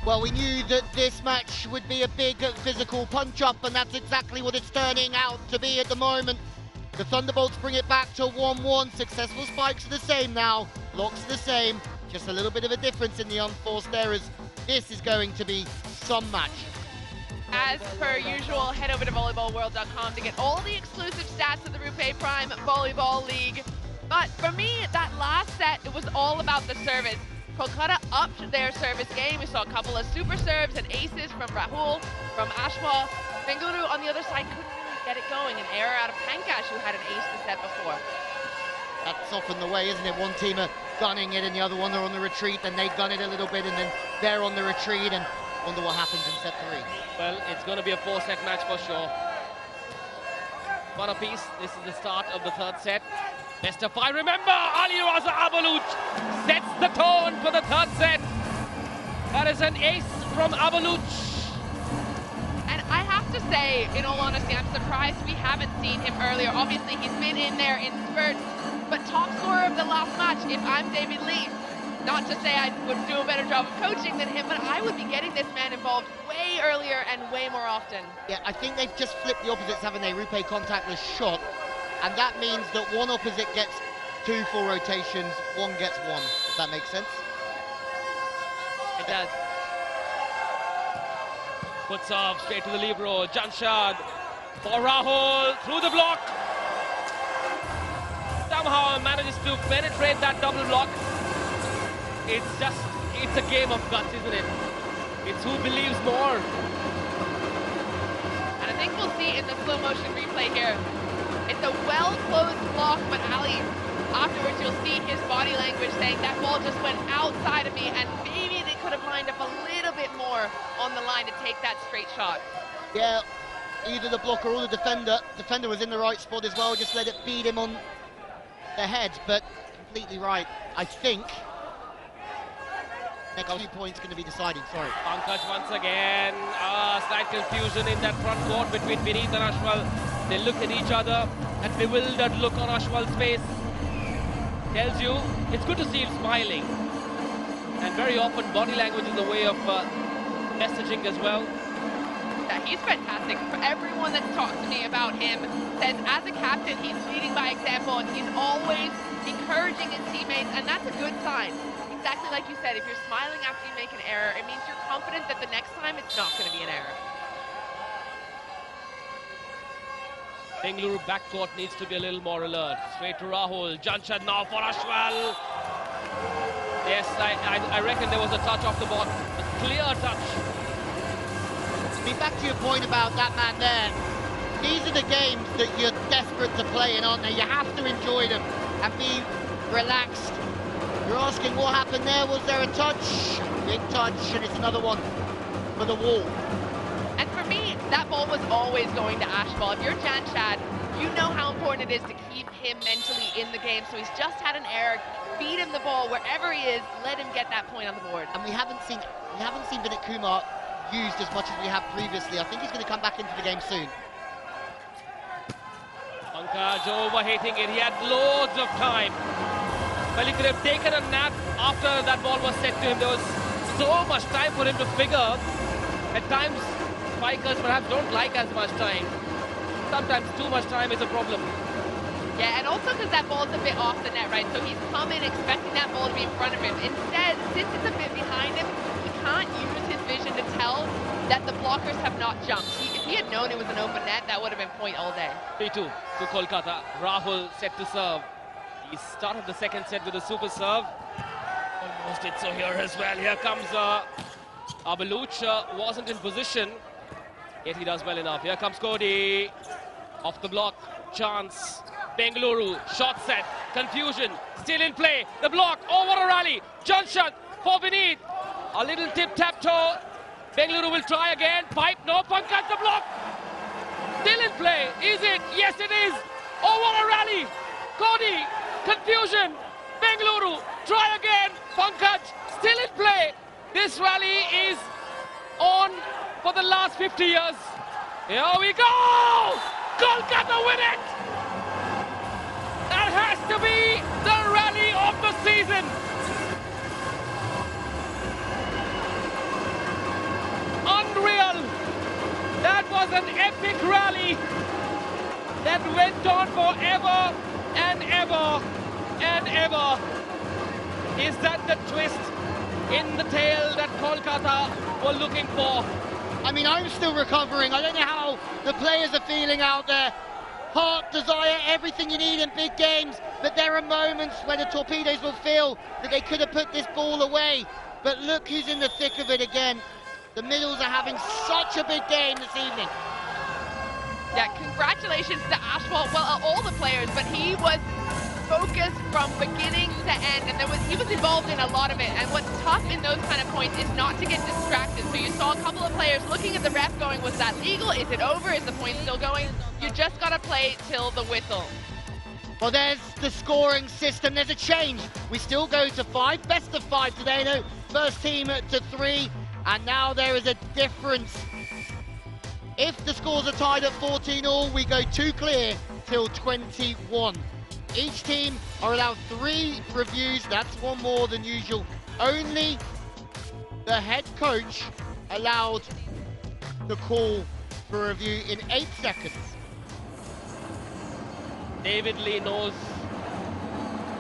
Well, we knew that this match would be a big physical punch-up, and that's exactly what it's turning out to be at the moment. The Thunderbolts bring it back to 1-1. Successful spikes are the same now. Blocks are the same. Just a little bit of a difference in the unforced errors. This is going to be some match. As per usual, head over to volleyballworld.com to get all the exclusive stats of the RuPay Prime Volleyball League. But for me, that last set, it was all about the service. Kolkata upped their service game. We saw a couple of super serves and aces from Rahul, from Ashwal. Bengaluru on the other side couldn't really get it going. An error out of Pankaj, who had an ace the set before. That's often the way, isn't it? One team are gunning it and the other one are on the retreat, and they gun it a little bit and then they're on the retreat, and wonder what happens in set 3. Well, it's going to be a 4-set match for sure. One apiece. This is the start of the 3rd set. Best of 5. Remember, Ali Raza Abaluch sets the tone for the 3rd set. That is an ace from Abaluch. And I have to say, in all honesty, I'm surprised we haven't seen him earlier. Obviously, he's been in there in spurts, but top scorer of the last match, if I'm David Lee, not to say I would do a better job of coaching than him, but I would be getting this man involved way earlier and way more often. Yeah, I think they've just flipped the opposites, haven't they? RuPay contactless shot, and that means that one opposite gets 2 full rotations, one gets 1, if that makes sense. It does. Puts off straight to the libero. Janshad for Rahul through the block. Somehow manages to penetrate that double block. It's a game of guts, isn't it? It's who believes more. And I think we'll see in the slow motion replay here, it's a well-closed block, but Ali, afterwards you'll see his body language saying that ball just went outside of me, and maybe they could have lined up a little bit more on the line to take that straight shot. Yeah, either the blocker or the defender. Defender was in the right spot as well, just let it beat him on the head, but completely right. I think next few points going to be deciding, sorry. Pankaj once again, slight confusion in that front court between Vineet and Ashwal. They look at each other, that bewildered look on Ashwal's face tells you it's good to see him smiling. And very often body language is a way of messaging as well. Yeah, he's fantastic. For everyone that's talked to me about him says as a captain, he's leading by example, and he's always encouraging his teammates, and that's a good sign. Exactly like you said, if you're smiling after you make an error, it means you're confident that the next time it's not going to be an error. Bengaluru backcourt needs to be a little more alert. Straight to Rahul. Janshad now for Ashwal. Yes, I reckon there was a touch off the ball. A clear touch. Back to your point about that man there. These are the games that you're desperate to play in, aren't they? You have to enjoy them and be relaxed. You're asking what happened there. Was there a touch? Big touch, and it's another one for the wall. And for me, that ball was always going to Ashwal. If you're Janshad, you know how important it is to keep him mentally in the game. So he's just had an error. Feed him the ball wherever he is. Let him get that point on the board. And we haven't seen Vinit Kumar used as much as we have previously. I think he's going to come back into the game soon. Pankaj overhating it. He had loads of time. Well, he could have taken a nap after that ball was set to him. There was so much time for him to figure. At times, spikers perhaps don't like as much time. Sometimes too much time is a problem. Yeah, and also because that ball's a bit off the net, right? So he's come in expecting that ball to be in front of him. Instead, since it's a bit behind him, he can't use his vision to tell that the blockers have not jumped. If he had known it was an open net, that would have been point all day. 3-2 to Kolkata. Rahul set to serve. He started the second set with a super serve. Almost did so here as well. Here comes Abaluch. Wasn't in position, yet he does well enough. Here comes Cody. Off the block. Chance. Bengaluru. Shot set. Confusion. Still in play. The block. Oh, what a rally. Janshad for Vineet. A little tip-tap-toe. Bengaluru will try again. Pipe. No. Pankaj the block. Still in play. Is it? Yes, it is. Oh, what a rally. Cody. Confusion. Bengaluru. Try again. Pankaj. Still in play. This rally is on for the last 50 years. Here we go. Kolkata win it. That has to be the rally of the season. an epic rally that went on forever and ever and ever. Is that the twist in the tail that Kolkata were looking for? I mean, I'm still recovering. I don't know how the players are feeling out there. Heart, desire, everything you need in big games. But there are moments where the Torpedoes will feel that they could have put this ball away. But look who's in the thick of it again. The Middles are having such a big game this evening. Yeah, congratulations to Ashwal, well, all the players, but he was focused from beginning to end, and he was involved in a lot of it. And what's tough in those kind of points is not to get distracted. So you saw a couple of players looking at the ref going, was that legal? Is it over? Is the point still going? You just got to play till the whistle. Well, there's the scoring system. There's a change. We still go to 5, best of 5 today. No, first team to 3, and now there is a difference. If the scores are tied at 14-all, we go 2 clear till 21. Each team are allowed 3 reviews. That's 1 more than usual. Only the head coach allowed the call for review in 8 seconds. David Lee knows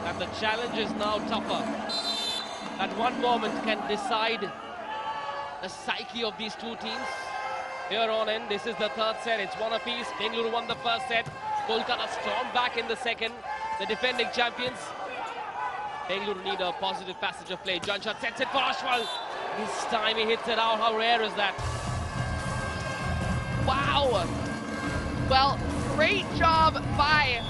that the challenge is now tougher. That one moment can decide the psyche of these two teams. Here on in, this is the 3rd set. It's 1 apiece. Bengaluru won the 1st set. Kolkata stormed back in the 2nd. The defending champions. Bengaluru need a positive passage of play. Janshat sets it for Ashwal. This time he hits it out. How rare is that? Wow. Well, great job by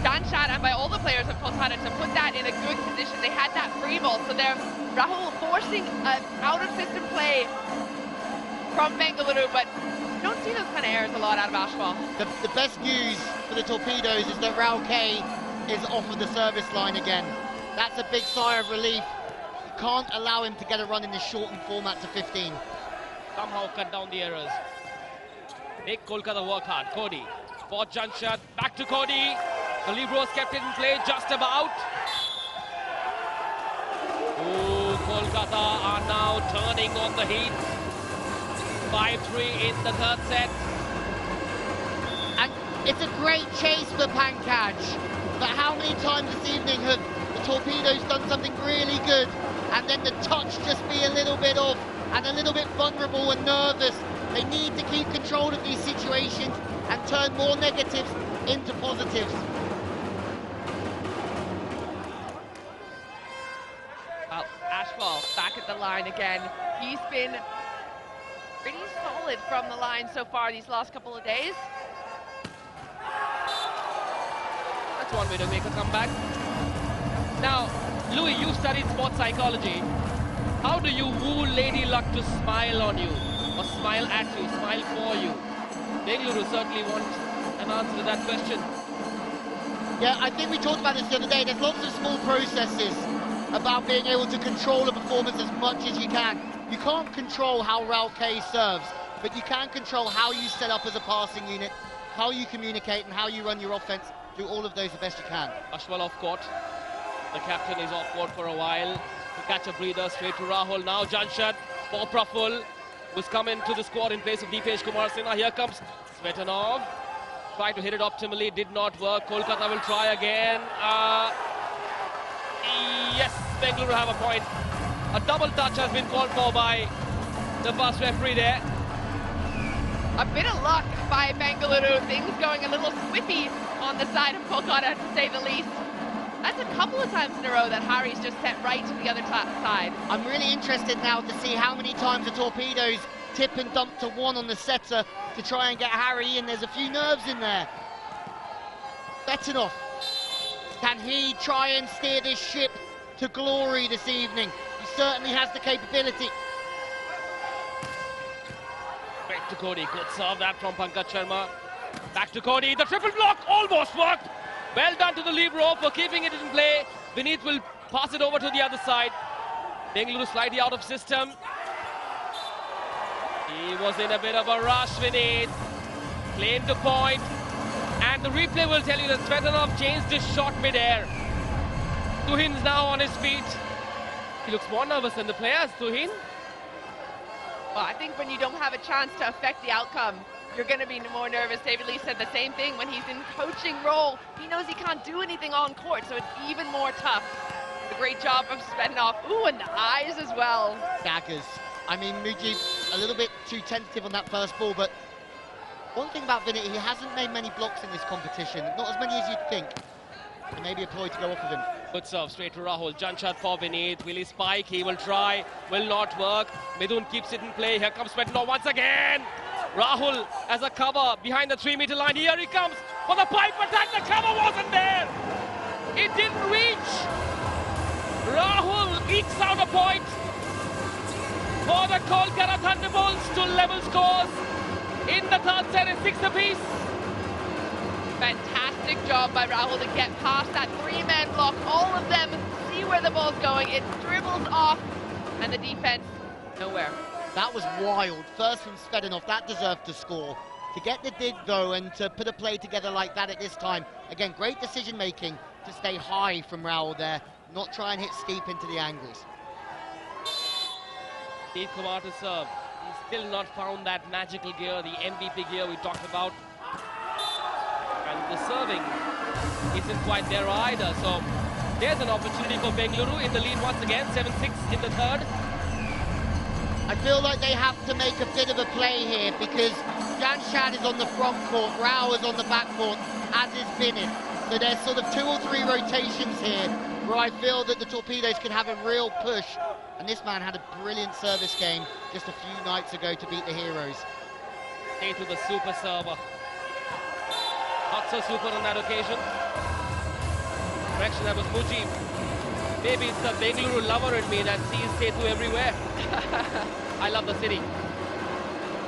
Janshat and by all the players of Kolkata to put that in a good position. They had that free ball, so they're Rahul forcing an out-of-system play from Bengaluru, but you don't see those kind of errors a lot out of Ashwal. The best news for the Torpedoes is that RuPay is off of the service line again. That's a big sigh of relief. You can't allow him to get a run in the shortened format to 15. Somehow cut down the errors. Make Kolkata work hard. Cody for Janshat. Back to Cody. The Libros kept it in play just about. Oh, Kolkata are now turning on the heat. 5-3 in the 3rd set. And it's a great chase for Pankaj. But how many times this evening have the Torpedoes done something really good and then the touch just be a little bit off and a little bit vulnerable and nervous? They need to keep control of these situations and turn more negatives into positives. Well, Ashwal back at the line again. He's been pretty solid from the line so far these last couple of days. That's one way to make a comeback. Now, Louis, you studied sports psychology. How do you woo Lady Luck to smile on you? Or smile at you, smile for you? Bengaluru certainly wants an answer to that question. Yeah, I think we talked about this the other day. There's lots of small processes about being able to control a performance as much as you can. You can't control how RuPay serves, but you can control how you set up as a passing unit, how you communicate and how you run your offense. Do all of those the best you can. Ashwal off court. The captain is off court for a while. To catch a breather, straight to Rahul. Now Janshat for Praful, who's come into the squad in place of Deepesh Kumar Sinha. Here comes Svetanov. Tried to hit it optimally, did not work. Kolkata will try again. Yes, Bengaluru have a point. A double touch has been called for by the bus referee there. A bit of luck by Bengaluru. Things going a little squiffy on the side of Kolkata, to say the least. That's a couple of times in a row that Harry's just sent right to the other side. I'm really interested now to see how many times the Torpedoes tip and dump to 1 on the setter to try and get Harry in. There's a few nerves in there. Betanov, can he try and steer this ship to glory this evening? He certainly has the capability. Back to Cody, good serve that from Pankaj Sharma. Back to Cody, the triple block almost worked. Well done to the libero for keeping it in play. Vineet will pass it over to the other side. Bengaluru slightly out of system. He was in a bit of a rush, Vineet. Claimed the point. And the replay will tell you that Svetanov changed his shot mid-air. Tuhin's now on his feet. He looks more nervous than the players, Tuhin. Well, I think when you don't have a chance to affect the outcome, you're going to be more nervous. David Lee said the same thing when he's in coaching role. He knows he can't do anything on court, so it's even more tough. A great job of Svedinov. Ooh, and the eyes as well. Daggers. I mean, Mujib a little bit too tentative on that first ball, but one thing about Vinit, he hasn't made many blocks in this competition. Not as many as you'd think. And maybe a ploy to go off of him. Good serve straight to Rahul. Jump shot for Vinit. Will he spike? He will try. Will not work. Midun keeps it in play. Here comes Svedinov once again. Rahul as a cover behind the 3-meter line. Here he comes for the pipe attack. The cover wasn't there. It didn't reach. Rahul ekes out a point for the Kolkata Thunderbolts to level scores in the third set at 6 apiece. Fantastic job by Rahul to get past that 3-man block. All of them see where the ball's going. It dribbles off, and the defense, nowhere. That was wild. First from Svedinov, that deserved to score. To get the dig, though, and to put a play together like that at this time. Again, great decision-making to stay high from Rahul there, not try and hit steep into the angles. Steve Kumar to serve. He's still not found that magical gear, the MVP gear we talked about. And the serving isn't quite there either. So there's an opportunity for Bengaluru in the lead once again, 7-6 in the third. I feel like they have to make a bit of a play here because Janshad is on the front court, Rao is on the back court, as is Vinit. So there's sort of 2 or 3 rotations here where I feel that the Torpedoes can have a real push. And this man had a brilliant service game just a few nights ago to beat the Heroes. Stay to the super server. Not so super on that occasion. Correction, that was Mujib. Maybe it's the Bengaluru lover in me that sees Setu everywhere. I love the city.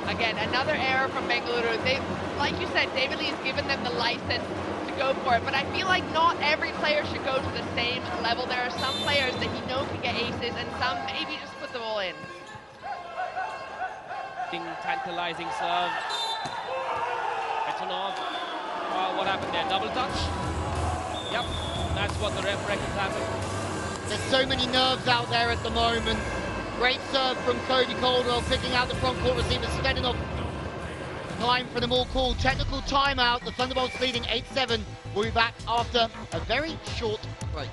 Again, another error from Bengaluru. They, like you said, David Lee has given them the license to go for it, but I feel like not every player should go to the same level. There are some players that you know can get aces, and some maybe just put the ball in. Tantalizing serve. Petanov. What happened there? Double touch? Yep, that's what the ref reckons happened. There's so many nerves out there at the moment. Great serve from Cody Caldwell, picking out the front court receiver, Svedinov. Time for them all called. Technical timeout. The Thunderbolts leading 8-7. We'll be back after a very short break.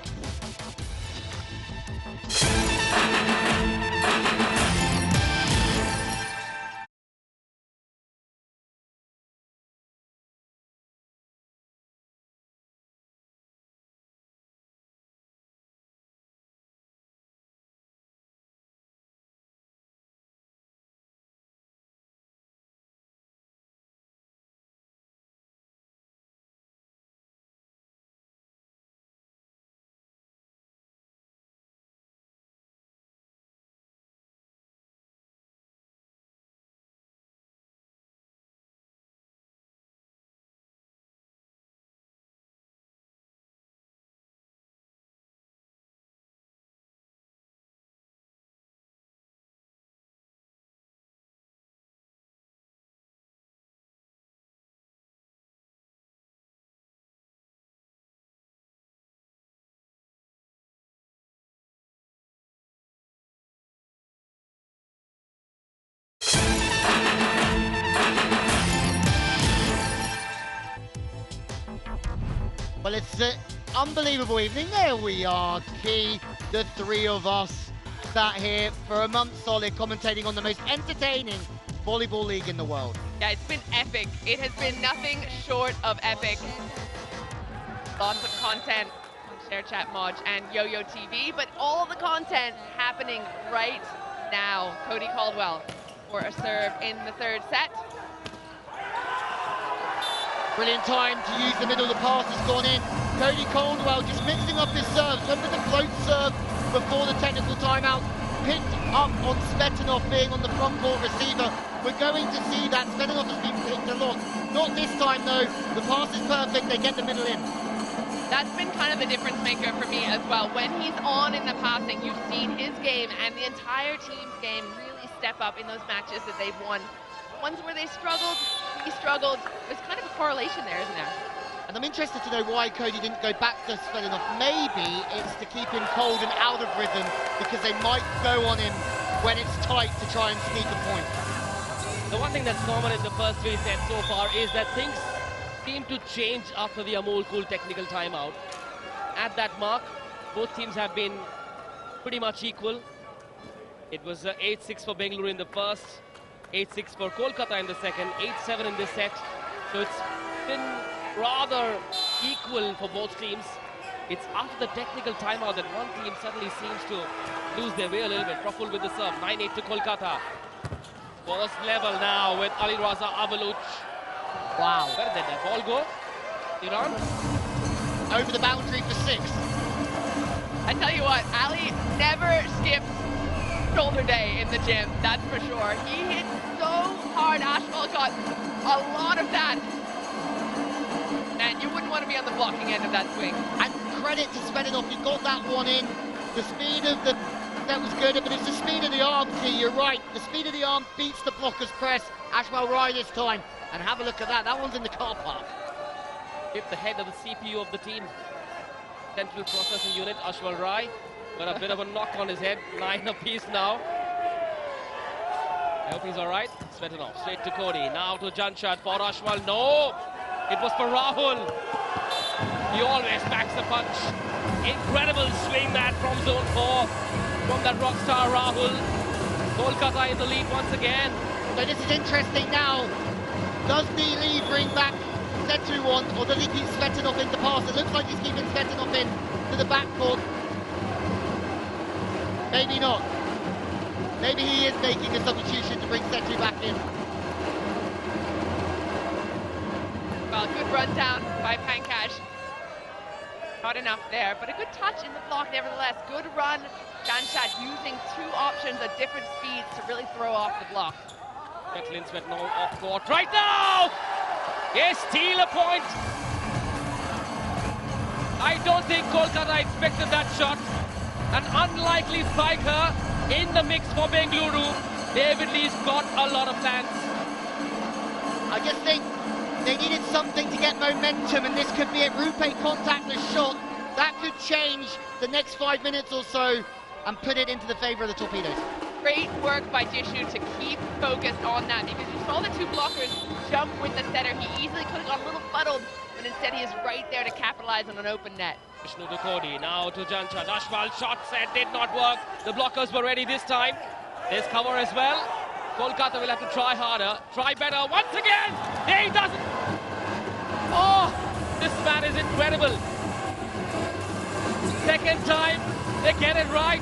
Well, it's an unbelievable evening. There we are, Key, the 3 of us sat here for a month solid commentating on the most entertaining volleyball league in the world. Yeah, it's been epic. It has been nothing short of epic. Lots of content on ShareChat Mod and Yo-Yo TV, but all the content happening right now. Cody Caldwell for a serve in the third set. Brilliant time to use the middle. The pass has gone in. Cody Caldwell just mixing up his serves. Went with the float serve before the technical timeout. Picked up on Svedinov being on the front court receiver. We're going to see that. Svedinov has been picked a lot. Not this time though. The pass is perfect. They get the middle in. That's been kind of the difference maker for me as well. When he's on in the passing, you've seen his game and the entire team's game really step up in those matches that they've won. Ones where they struggled, he struggled. There's kind of a correlation there, isn't there? And I'm interested to know why Cody didn't go back to Svedinov. Maybe it's to keep him cold and out of rhythm because they might go on him when it's tight to try and sneak a point. The one thing that's common in the first three sets so far is that things seem to change after the Amol Cool technical timeout. At that mark, both teams have been pretty much equal. It was 8-6 for Bengaluru in the first, 8-6 for Kolkata in the second, 8-7 in this set. So it's been rather equal for both teams. It's after the technical timeout that one team suddenly seems to lose their way a little bit. Praful with the serve, 9-8 to Kolkata. First level now with Ali Raza Avaluch. Wow. Where did that ball go? Iran? Over the boundary for 6. I tell you what, Ali never skips shoulder day in the gym, that's for sure. He hit so hard. Ashwal got a lot of that. Man, you wouldn't want to be on the blocking end of that swing. And credit to Svedinov, he got that one in. The speed of the... That was good, but it's the speed of the arm, T, you're right. The speed of the arm beats the blocker's press. Ashwal Rai this time. And have a look at that. That one's in the car park. Hit the head of the CPU of the team. Central Processing Unit, Ashwal Rai. Got a bit of a knock on his head. 9 apiece now. I hope he's all right. Svetanov straight to Cody. Now to Janshad for Ashwal. No! It was for Rahul. He always packs the punch. Incredible swing that from zone 4. From that rock star Rahul. Kolkata in the lead once again. So this is interesting now. Does the lead bring back Setu-1, or does he keep Svetanov in to pass? It looks like he's keeping Svetanov in to the backcourt. Maybe not. Maybe he is making a substitution to bring Setu back in. Well, good run down by Pankaj. Not enough there, but a good touch in the block nevertheless. Good run. Janshad using 2 options at different speeds to really throw off the block. Declan Svetnov off court right now! Yes, steal a point. I don't think Kolkata expected that shot. An unlikely striker in the mix for Bengaluru. David Lee's got a lot of plans. I just think they needed something to get momentum, and this could be it. RuPay contactless shot. That could change the next 5 minutes or so and put it into the favour of the Torpedoes. Great work by Jishu to keep focused on that, because you saw the 2 blockers jump with the setter. He easily could have got a little fuddled, but instead he is right there to capitalize on an open net. Vishnu to Cody, now to Janshad. Ashwal shot set, did not work. The blockers were ready this time. There's cover as well. Kolkata will have to try harder, try better once again. There he doesn't. Oh, this man is incredible. Second time, they get it right.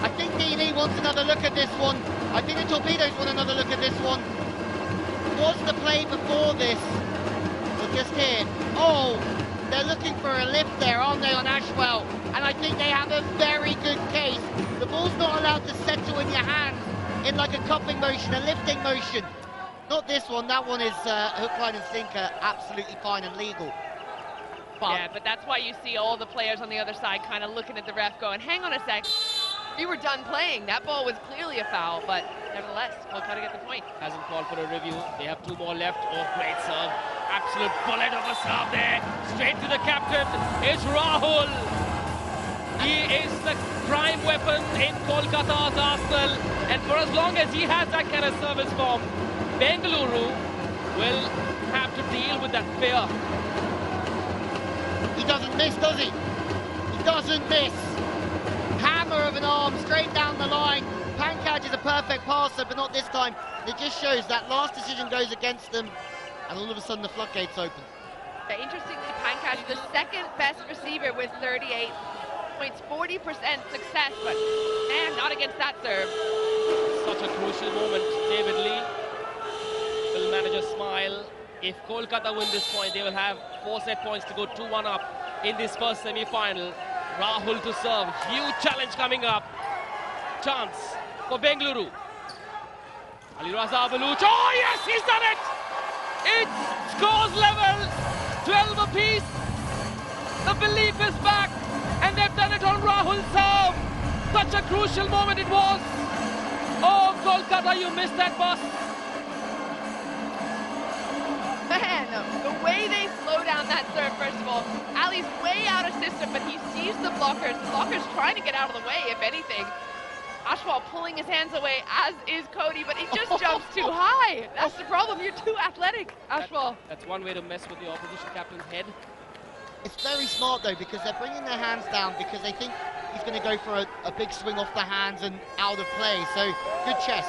I think Neely wants another look at this one. I think the Torpedoes want another look at this one. Was the play before this? Or just here? Oh, they're looking for a lift there, aren't they, on Ashwell? And I think they have a very good case. The ball's not allowed to settle in your hands in like a cupping motion, a lifting motion. Not this one. That one is hook, line and sinker, absolutely fine and legal. But yeah, but that's why you see all the players on the other side kind of looking at the ref going, hang on a sec. We were done playing. That ball was clearly a foul, but nevertheless, Kolkata get the point. Hasn't called for a review. They have 2 more left. Oh, great serve. Absolute bullet of a serve there. Straight to the captain. It's Rahul. He is the prime weapon in Kolkata's arsenal. And for as long as he has that kind of service form, Bengaluru will have to deal with that fear. He doesn't miss, does he? He doesn't miss. Hammer of an arm straight down the line. Pankaj is a perfect passer, but not this time. It just shows that last decision goes against them, and all of a sudden the floodgates open. Yeah, interestingly, Pankaj, the second best receiver with 38 points, 40% success, but man, not against that serve. Such a crucial moment. David Lee will manage a smile. If Kolkata win this point, they will have 4 set points to go 2-1 up in this first semi-final. Rahul to serve. Huge challenge coming up. Chance for Bengaluru. Ali Raza Baluch. Oh yes, he's done it! It's scores level. 12 apiece. The belief is back. And they've done it on Rahul's serve. Such a crucial moment it was. Oh, Kolkata, you missed that bus. Man, the way they slow down that serve, first of all, Ali's way out of system, but he sees the blockers. The blockers trying to get out of the way, if anything. Ashwal pulling his hands away, as is Cody, but he just jumps too high. That's the problem. You're too athletic, Ashwal. That's one way to mess with the opposition captain's head. It's very smart though, because they're bringing their hands down because they think he's going to go for a big swing off the hands and out of play. So good chess.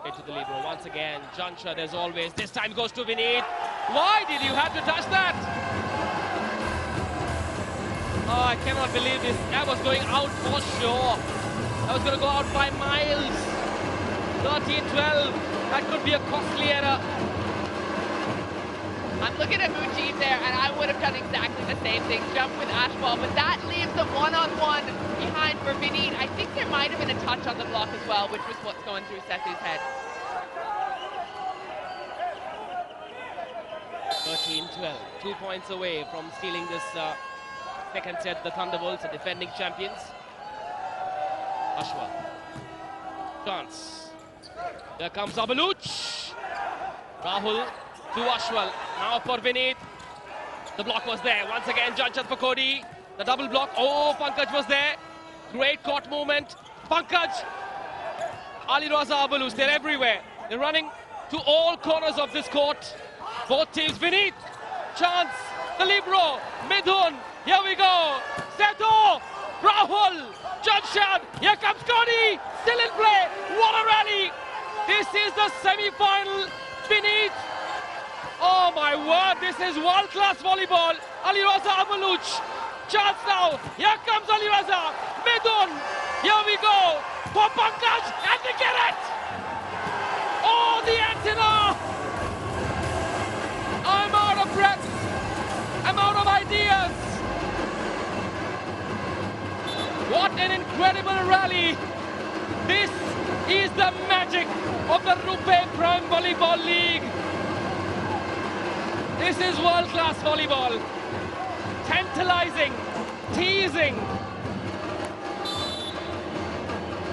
Into the libero once again. Janshad as always. This time goes to Vineet. Why did you have to touch that? Oh, I cannot believe this. That was going out for sure. That was going to go out by miles. 13-12. That could be a costly error. I'm looking at Mujib there, and I would have done exactly the same thing, jump with Ashwal, but that leaves the one-on-one behind for Vineet. I think there might have been a touch on the block as well, which was what's going through Sethu's head. 13-12, 2 points away from stealing this second set. The Thunderbolts are defending champions. Ashwal. Chance. There comes Abaluch. Rahul to Ashwal. Now for Vineet. The block was there. Once again, Janshad for Cody. The double block. Oh, Pankaj was there. Great court movement. Pankaj. Ali Raza Abaluch. They're everywhere. They're running to all corners of this court. Both teams. Vineet. Chance. The libero. Midhun. Here we go. Sethu. Rahul. Janshad. Here comes Cody. Still in play. What a rally. This is the semi-final. Vineet. Oh my word, this is world-class volleyball. Ali Raza Abaluch. Chance now. Here comes Ali Raza. Midhun. Here we go. For Pankaj. And they get it. Oh, the antenna. I'm out of breath. I'm out of ideas. What an incredible rally. This is the magic of the RuPay Prime Volleyball League. This is world-class volleyball. Tantalizing, teasing.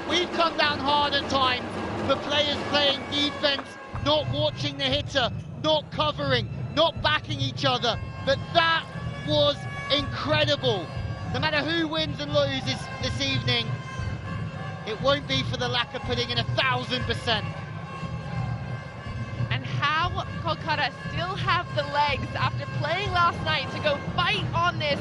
We've come down hard at times for players playing defense, not watching the hitter, not covering, not backing each other. But that was incredible. No matter who wins and loses this evening, it won't be for the lack of putting in 1,000%. And how Kolkata still have the legs after playing last night to go fight on this.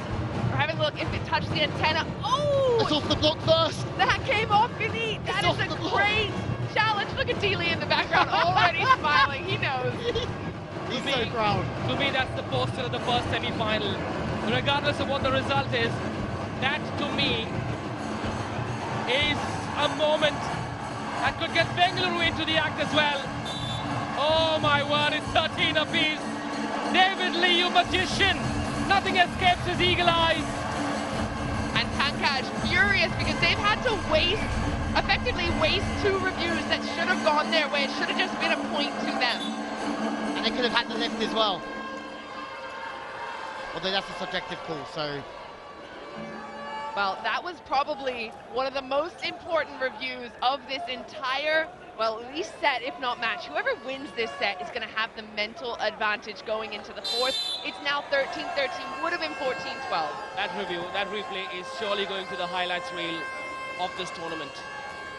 We're having a look if it touched the antenna. Oh! It's off the block first. That came off Vineet. That is a great challenge. Look at Dealey in the background already smiling. He knows. He's so proud. To me, that's the poster of the first semi-final. Regardless of what the result is, that to me is a moment that could get Bengaluru into the act as well. Oh my word, it's 13 apiece. David Lee, you magician. Nothing escapes his eagle eyes. And Pankaj furious because they've had to effectively waste 2 reviews that should have gone their way. It should have just been a point to them. And they could have had the lift as well. Although that's a subjective call, so... Well, that was probably one of the most important reviews of this entire, well, at least set, if not match. Whoever wins this set is going to have the mental advantage going into the 4th. It's now 13-13, would have been 14-12. That review, that replay is surely going to the highlights reel of this tournament.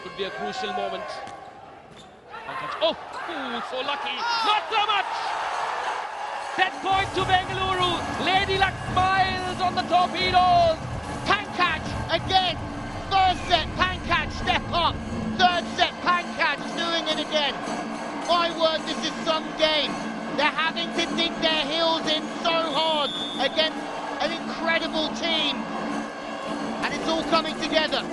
Could be a crucial moment. Oh, so lucky. Not so much! Set point to Bengaluru. Lady Luck smiles on the Torpedoes. Pankaj again. First set, Pankaj step up. Third set, Pankaj doing it again. My word, this is some game. They're having to dig their heels in so hard against an incredible team. And it's all coming together.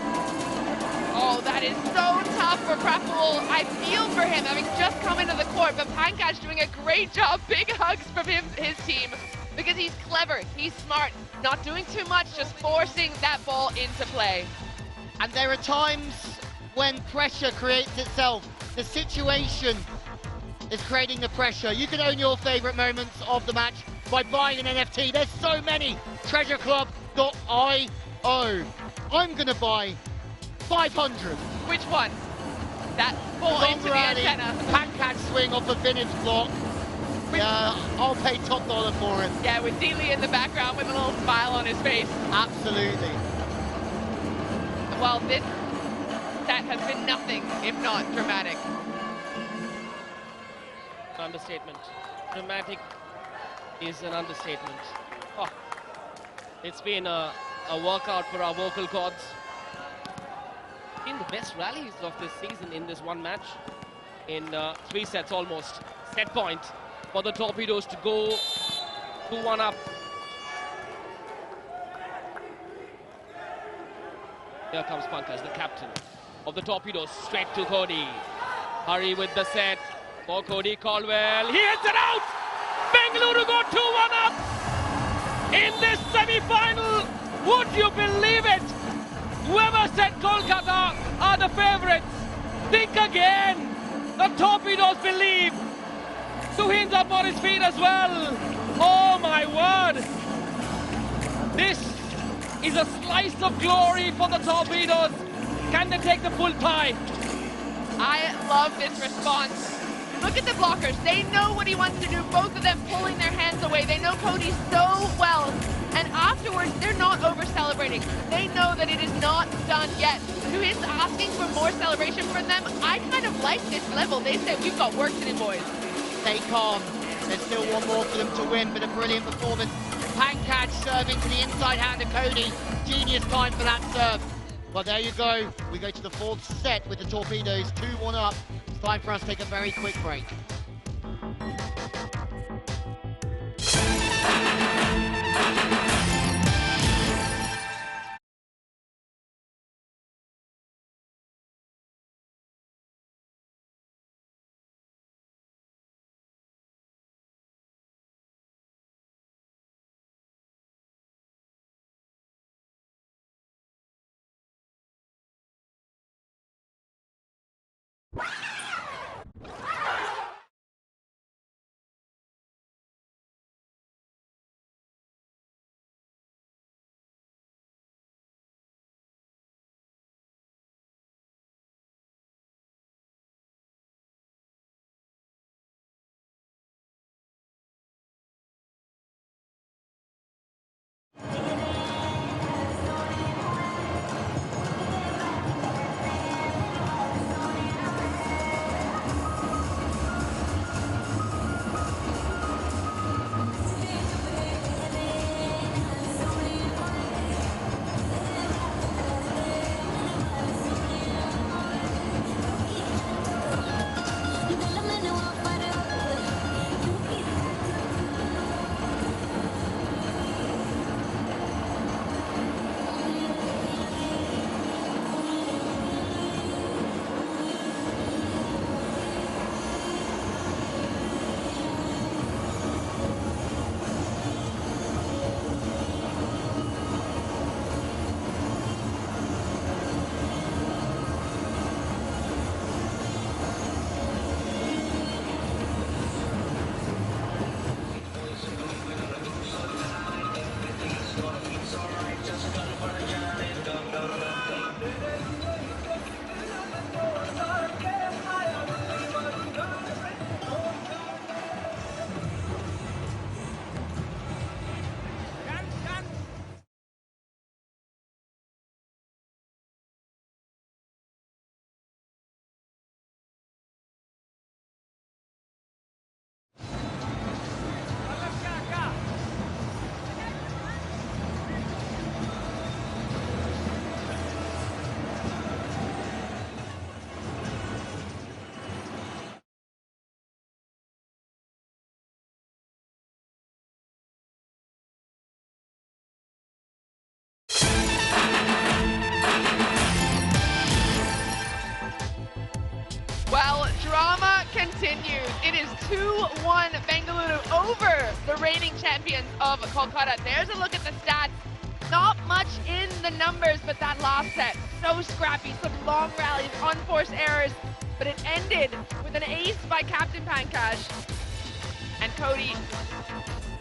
Oh, that is so tough for Praful. I feel for him having just come into the court, but Pankaj doing a great job. Big hugs from his team because he's clever, he's smart, not doing too much, just forcing that ball into play. And there are times when pressure creates itself. The situation is creating the pressure. You can own your favorite moments of the match by buying an NFT. There's so many. TreasureClub.io. I'm gonna buy 500. Which one? That ball into the antenna. Pankaj swing off a Vintage block. Yeah, I'll pay top dollar for it. Yeah, with Dealey in the background with a little smile on his face. Absolutely. Well, this has been nothing if not dramatic. Understatement. Dramatic is an understatement. Oh, it's been a workout for our vocal cords. Been the best rallies of this season in this one match. In 3 sets almost. Set point for the Torpedoes to go 2-1 up. Here comes Pankaj, the captain of the Torpedoes, straight to Cody. Hurry with the set for Cody Caldwell. He hits it out! Bengaluru go 2-1 up in this semi-final. Would you believe it? Whoever said Kolkata are the favourites, think again. The Torpedoes believe. Suhin's up on his feet as well. Oh my word! This is a slice of glory for the Torpedoes. Can they take the full tie? I love this response. Look at the blockers. They know what he wants to do. Both of them pulling their hands away. They know Cody so well. And afterwards, they're not over-celebrating. They know that it is not done yet. Who is asking for more celebration from them? I kind of like this level. They said, we've got work to do, boys. Stay calm. There's still one more for them to win, but a brilliant performance. Pankaj serving to the inside hand of Cody. Genius time for that serve. Well, there you go. We go to the 4th set with the Torpedoes 2-1 up. It's time for us to take a very quick break. continues. It is 2-1 Bengaluru over the reigning champions of Kolkata. There's a look at the stats. Not much in the numbers, but that last set, so scrappy, some long rallies, unforced errors, but it ended with an ace by Captain Pankaj. And Cody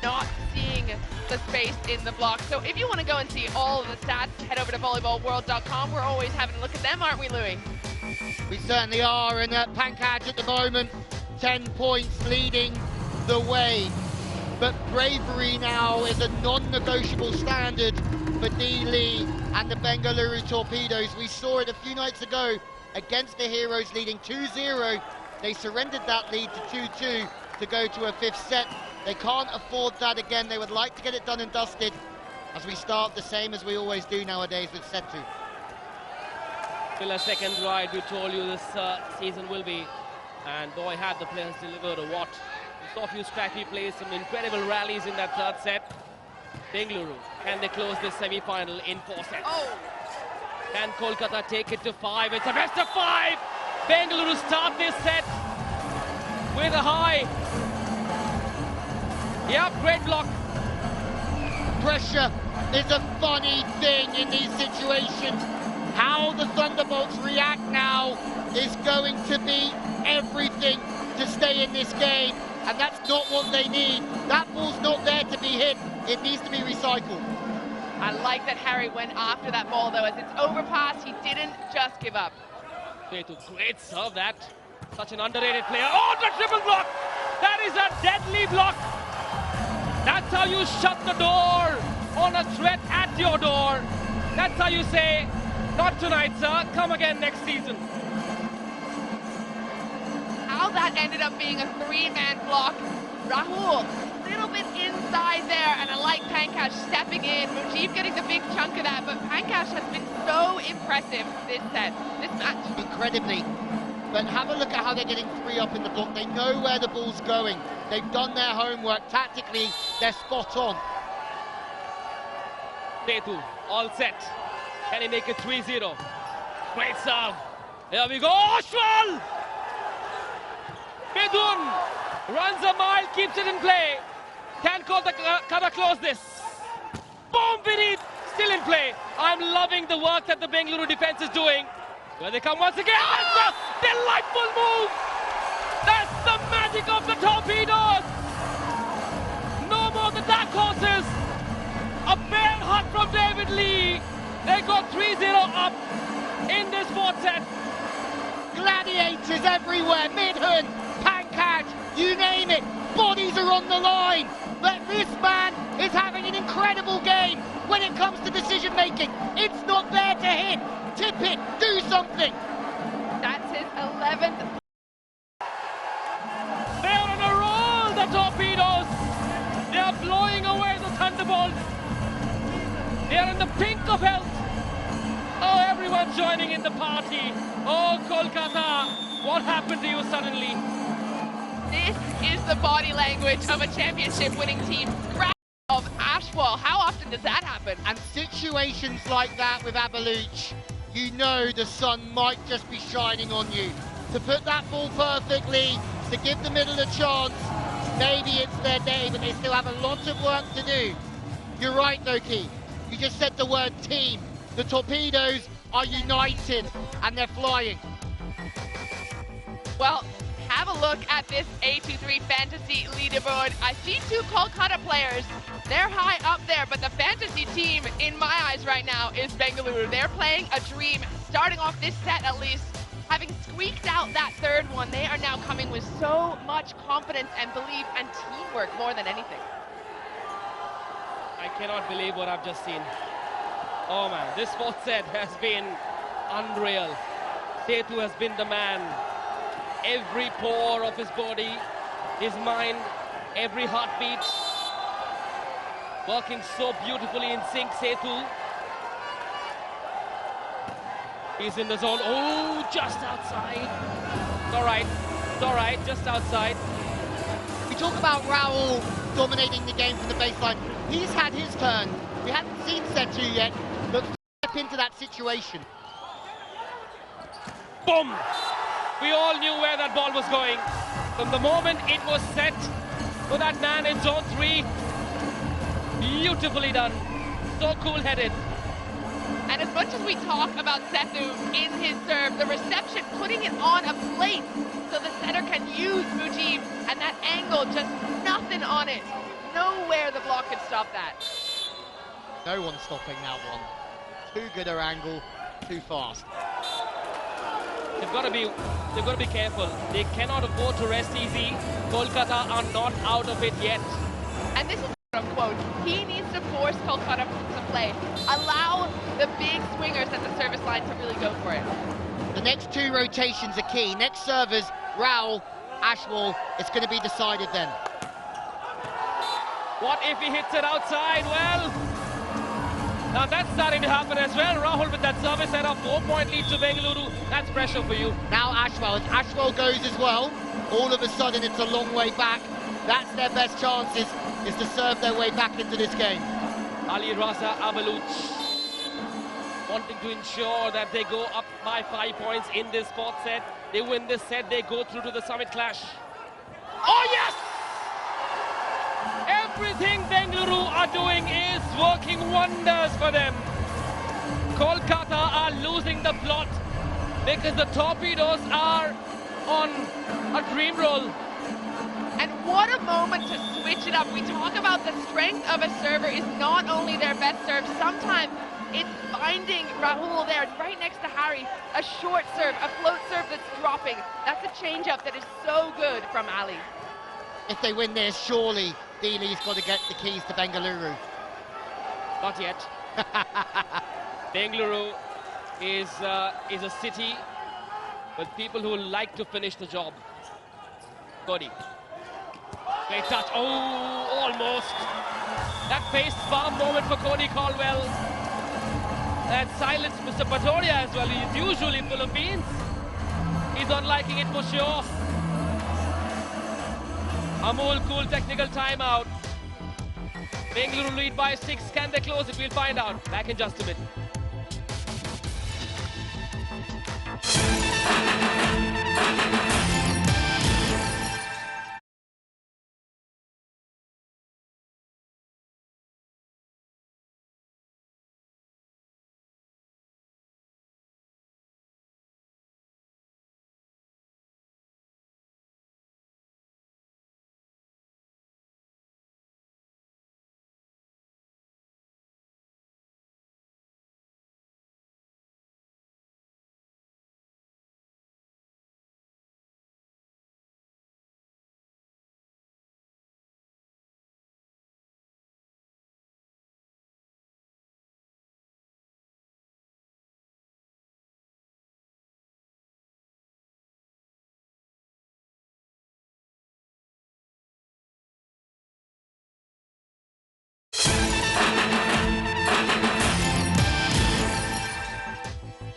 not seeing the space in the block. So if you want to go and see all of the stats, head over to volleyballworld.com. We're always having a look at them, aren't we, Louis? We certainly are, and Pankaj at the moment, 10 points leading the way. But bravery now is a non-negotiable standard for D. Lee and the Bengaluru Torpedoes. We saw it a few nights ago against the Heroes leading 2-0. They surrendered that lead to 2-2 to go to a fifth set. They can't afford that again. They would like to get it done and dusted as we start the same as we always do nowadays with set 2. Still a second ride, we told you this season will be. And boy, had the players delivered a what. We saw a few scrappy plays, some incredible rallies in that third set. Bengaluru, can they close this semi-final in 4 sets? Oh. Can Kolkata take it to 5? It's a best of 5! Bengaluru start this set with a high. Yep, great block. Pressure is a funny thing in these situations. How the Thunderbolts react now is going to be everything to stay in this game, and that's not what they need. That ball's not there to be hit. It needs to be recycled. I like that Harry went after that ball, though. As it's overpass, he didn't just give up. Great serve that. Such an underrated player. Oh, the triple block! That is a deadly block. That's how you shut the door on a threat at your door. That's how you say, not tonight, sir. Come again next season. How that ended up being a 3-man block. Rahul, a little bit inside there, and I like Pankaj stepping in. Mujeeb getting the big chunk of that, but Pankaj has been so impressive this set, this match. Incredibly. But have a look at how they're getting 3 up in the block. They know where the ball's going. They've done their homework. Tactically, they're spot on. Setu, all set. Can he make it 3-0? Great serve. Here we go. Ashwal! Bedun runs a mile, keeps it in play. Can Kolkata close this? Boom, Vineet, still in play. I'm loving the work that the Bengaluru defense is doing. Here they come once again. Oh, delightful move. That's the magic of the Torpedoes. No more the dark horses. A bare hut from David Lee. They got 3-0 up in this 4th set. Gladiators everywhere. Midhun, Pankaj, you name it. Bodies are on the line. But this man is having an incredible game when it comes to decision making. It's not there to hit. Tip it. Do something. That's his 11th. They're on a roll, the Torpedoes. They're blowing away the Thunderbolts. They're in the pink of health. Oh, everyone's joining in the party. Oh, Kolkata, what happened to you suddenly? This is the body language of a championship-winning team. Scratch of Ashwal. How often does that happen? And situations like that with Abaluch, you know the sun might just be shining on you. To put that ball perfectly, to give the middle a chance, maybe it's their day, but they still have a lot of work to do. You're right, Loki. You just said the word team. The Torpedoes are united, and they're flying. Well, have a look at this A23 fantasy leaderboard. I see 2 Kolkata players. They're high up there, but the fantasy team, in my eyes right now, is Bengaluru. They're playing a dream, starting off this set at least. Having squeaked out that 3rd one, they are now coming with so much confidence and belief and teamwork more than anything. I cannot believe what I've just seen. Oh man, this 4th set has been unreal. Setu has been the man. Every pore of his body, his mind, every heartbeat, working so beautifully in sync. Setu. He's in the zone. Oh, just outside. It's all right, just outside. We talk about Raul dominating the game from the baseline. He's had his turn. We haven't seen set 2 yet, but step into that situation. Boom! We all knew where that ball was going. From the moment it was set for that man in zone 3, beautifully done. So cool-headed. And as much as we talk about Sethu in his serve, the reception, putting it on a plate so the setter can use Mujeeb, and that angle, just nothing on it. Nowhere the block could stop that. No one's stopping that one. Too good an angle, too fast. They've got to be careful. They cannot afford to rest easy. Kolkata are not out of it yet. And this is a quote. He needs to force Kolkata to play. Allow the big swingers at the service line to really go for it. The next 2 rotations are key. Next servers, Raul, Ashwal, it's going to be decided then. What if he hits it outside? Well, now that's starting to happen as well. Rahul with that service set up, 4-point lead to Bengaluru. That's pressure for you. Now Ashwal, if Ashwal goes as well, all of a sudden it's a long way back. That's their best chances, is to serve their way back into this game. Ali Raza Abaluch wanting to ensure that they go up by 5 points in this 4th set. They win this set, they go through to the summit clash. Oh yes! Everything Bengaluru are doing is working wonders for them. Kolkata are losing the plot because the Torpedoes are on a dream roll. And what a moment to switch it up. We talk about the strength of a server is not only their best serve, sometimes it's finding Rahul there right next to Harry, a short serve, a float serve that's dropping. That's a change-up that is so good from Ali. If they win this, surely Dealey's got to get the keys to Bengaluru. Not yet. Bengaluru is a city with people who like to finish the job. Cody. Great touch. Oh, almost. That face palm moment for Cody Caldwell. That silenced Mr. Patoria as well. He's usually full of beans. He's not liking it for sure. Amol cool technical timeout. Bengaluru lead by 6. Can they close it? We'll find out. Back in just a bit.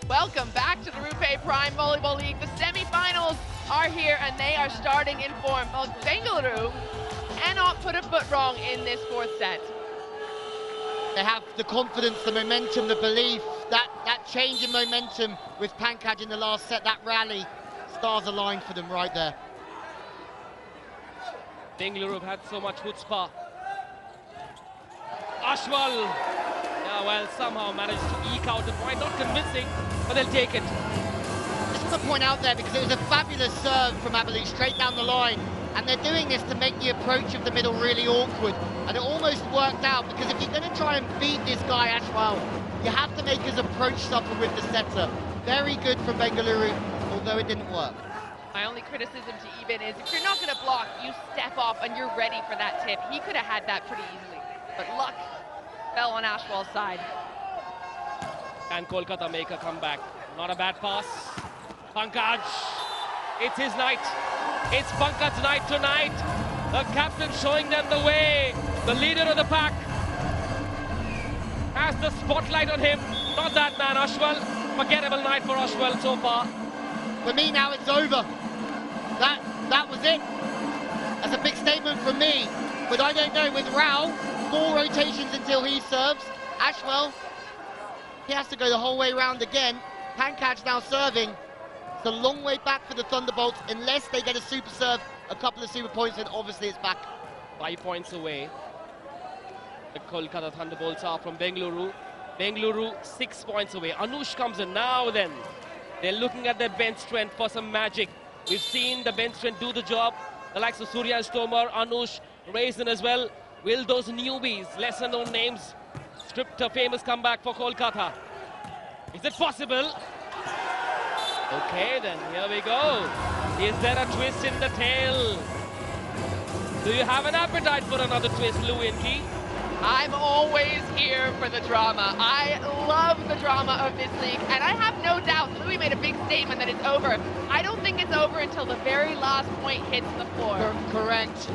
Welcome back to the RuPay Prime Volleyball League. The semi-finals are here and they are starting in form. Well, Bengaluru cannot put a foot wrong in this 4th set. They have the confidence, the momentum, the belief, that change in momentum with Pankaj in the last set, that rally, stars aligned for them right there. Bengaluru have had so much chutzpah. Ashwal, yeah, well, somehow managed to eke out the point. Not convincing, but they'll take it. Just want to point out there, because it was a fabulous serve from Abalu straight down the line, and they're doing this to make the approach of the middle really awkward, and it almost worked out, because if you're going to try and beat this guy Ashwal, you have to make his approach suffer with the setter. Very good from Bengaluru, although it didn't work. My only criticism to Eben is if you're not going to block, you step off and you're ready for that tip. He could have had that pretty easily, but luck fell on Ashwal's side. Can Kolkata make a comeback? Not a bad pass. Pankaj, it's his night. It's Pankaj's night tonight. The captain showing them the way. The leader of the pack has the spotlight on him. Not that man, Ashwal. Forgettable night for Ashwal so far. For me now, it's over. That was it. That's a big statement from me. But I don't know, with Rao, 4 rotations until he serves. Ashwal, he has to go the whole way around again. Pankaj now serving. It's a long way back for the Thunderbolts, unless they get a super serve, a couple of super points, and obviously it's back. 5 points away. The Kolkata Thunderbolts are from Bengaluru. Bengaluru 6 points away. Anush comes in now then. They're looking at their bench strength for some magic. We've seen the bench strength do the job. The likes of Surya and Stormer, Anush, Raisin as well. Will those newbies, lesser known names, script a famous comeback for Kolkata? Is it possible? Okay then, here we go. Is there a twist in the tail? Do you have an appetite for another twist, Lou and Key? I'm always here for the drama. I love the drama of this league, and I have no doubt Louis made a big statement that it's over. I don't think it's over until the very last point hits the floor. Correct.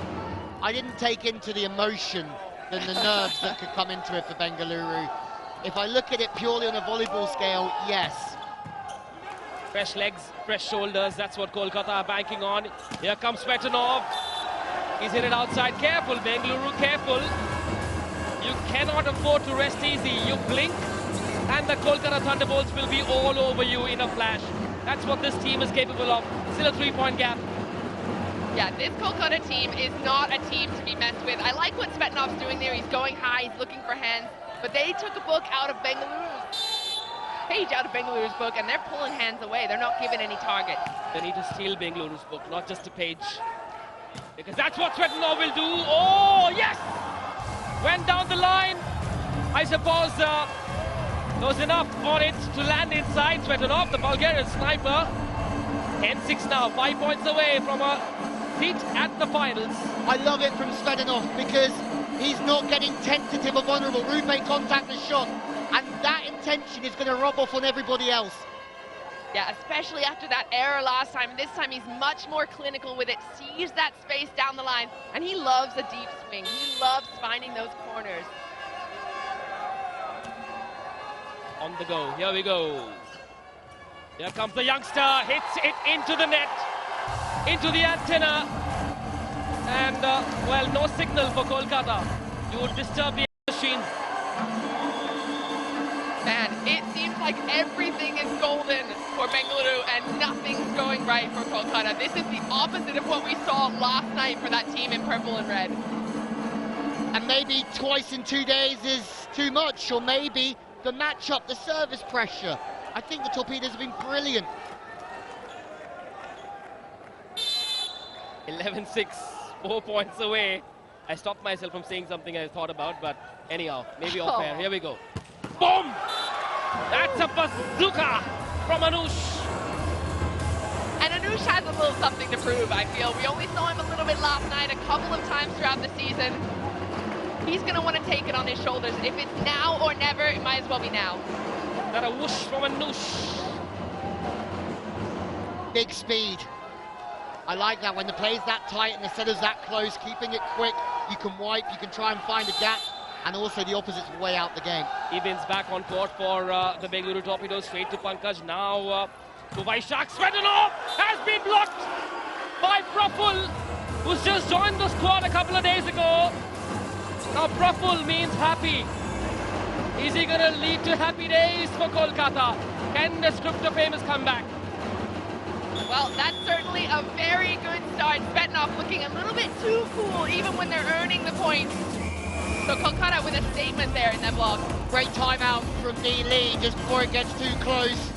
I didn't take into the emotion and the nerves that could come into it for Bengaluru. If I look at it purely on a volleyball scale, yes. Fresh legs, fresh shoulders, that's what Kolkata are banking on. Here comes Svetanov. He's hit it outside. Careful, Bengaluru, careful. You cannot afford to rest easy. You blink and the Kolkata Thunderbolts will be all over you in a flash. That's what this team is capable of. Still a 3-point gap. Yeah, this Kolkata team is not a team to be messed with. I like what Svetanov's doing there. He's going high, he's looking for hands. But they took a book out of Bengaluru's page, out of Bengaluru's book, and they're pulling hands away. They're not giving any targets. They need to steal Bengaluru's book, not just a page. Because that's what Svetanov will do. Oh, yes! Went down the line. I suppose there was enough on it to land inside. Svetanov, the Bulgarian sniper. 10-6 now, 5 points away from a seat at the finals. I love it from Svetanov because he's not getting tentative or vulnerable. RuPay contact the shot, and that intention is going to rub off on everybody else. Yeah, especially after that error last time. This time he's much more clinical with it, sees that space down the line, and he loves a deep swing. He loves finding those corners. On the go, here we go. Here comes the youngster, hits it into the net, into the antenna. And, well, no signal for Kolkata. You would disturb the machine. Man, it seems like everything is golden for Bengaluru and nothing's going right for Kolkata. This is the opposite of what we saw last night for that team in purple and red. And maybe twice in 2 days is too much, or maybe the matchup, the service pressure. I think the Torpedoes have been brilliant. 11-6, 4 points away. I stopped myself from saying something I thought about, but anyhow, maybe off air. Here we go. Boom! That's a bazooka from Anush. And Anush has a little something to prove, I feel. We only saw him a little bit last night, a couple of times throughout the season. He's going to want to take it on his shoulders. If it's now or never, it might as well be now. That a whoosh from Anush. Big speed. I like that when the play's that tight and the setter's that close, keeping it quick. You can wipe, you can try and find a gap, and also the opposite's way out the game. Evans back on court for the Bengaluru Torpedoes, straight to Pankaj. Now to Vaishak. Svetanov has been blocked by Praful, who's just joined the squad a couple of days ago. Now Praful means happy. Is he going to lead to happy days for Kolkata? Can the script of famous come back? Well, that's certainly a very good start. Svetanov looking a little bit too cool, even when they're earning the points. So Kolkata with a statement there in their block. Great timeout from D. Lee just before it gets too close.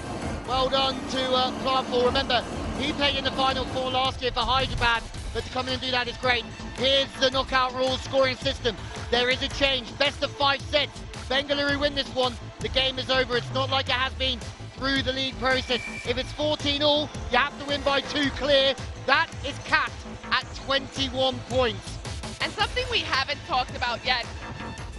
Well done to Praful. Remember, he played in the Final Four last year for Hyderabad, but to come in and do that is great. Here's the knockout rules scoring system. There is a change. Best of 5 sets. Bengaluru win this one. The game is over. It's not like it has been through the league process. If it's 14-all, you have to win by 2 clear. That is capped at 21 points. And something we haven't talked about yet,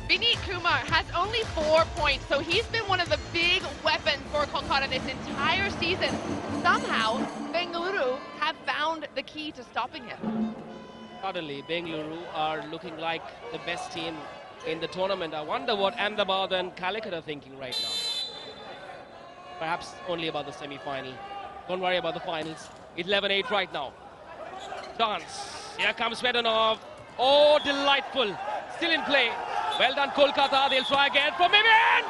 Vineet Kumar has only 4 points, so he's been one of the big weapons for Kolkata this entire season. Somehow, Bengaluru have found the key to stopping him. Suddenly, Bengaluru are looking like the best team in the tournament. I wonder what Ahmedabad and Calicut are thinking right now. Perhaps only about the semi-final. Don't worry about the finals. 11-8 right now. Chance. Here comes Svetanov. Oh, delightful. Still in play. Well done, Kolkata. They'll try again from Vivian.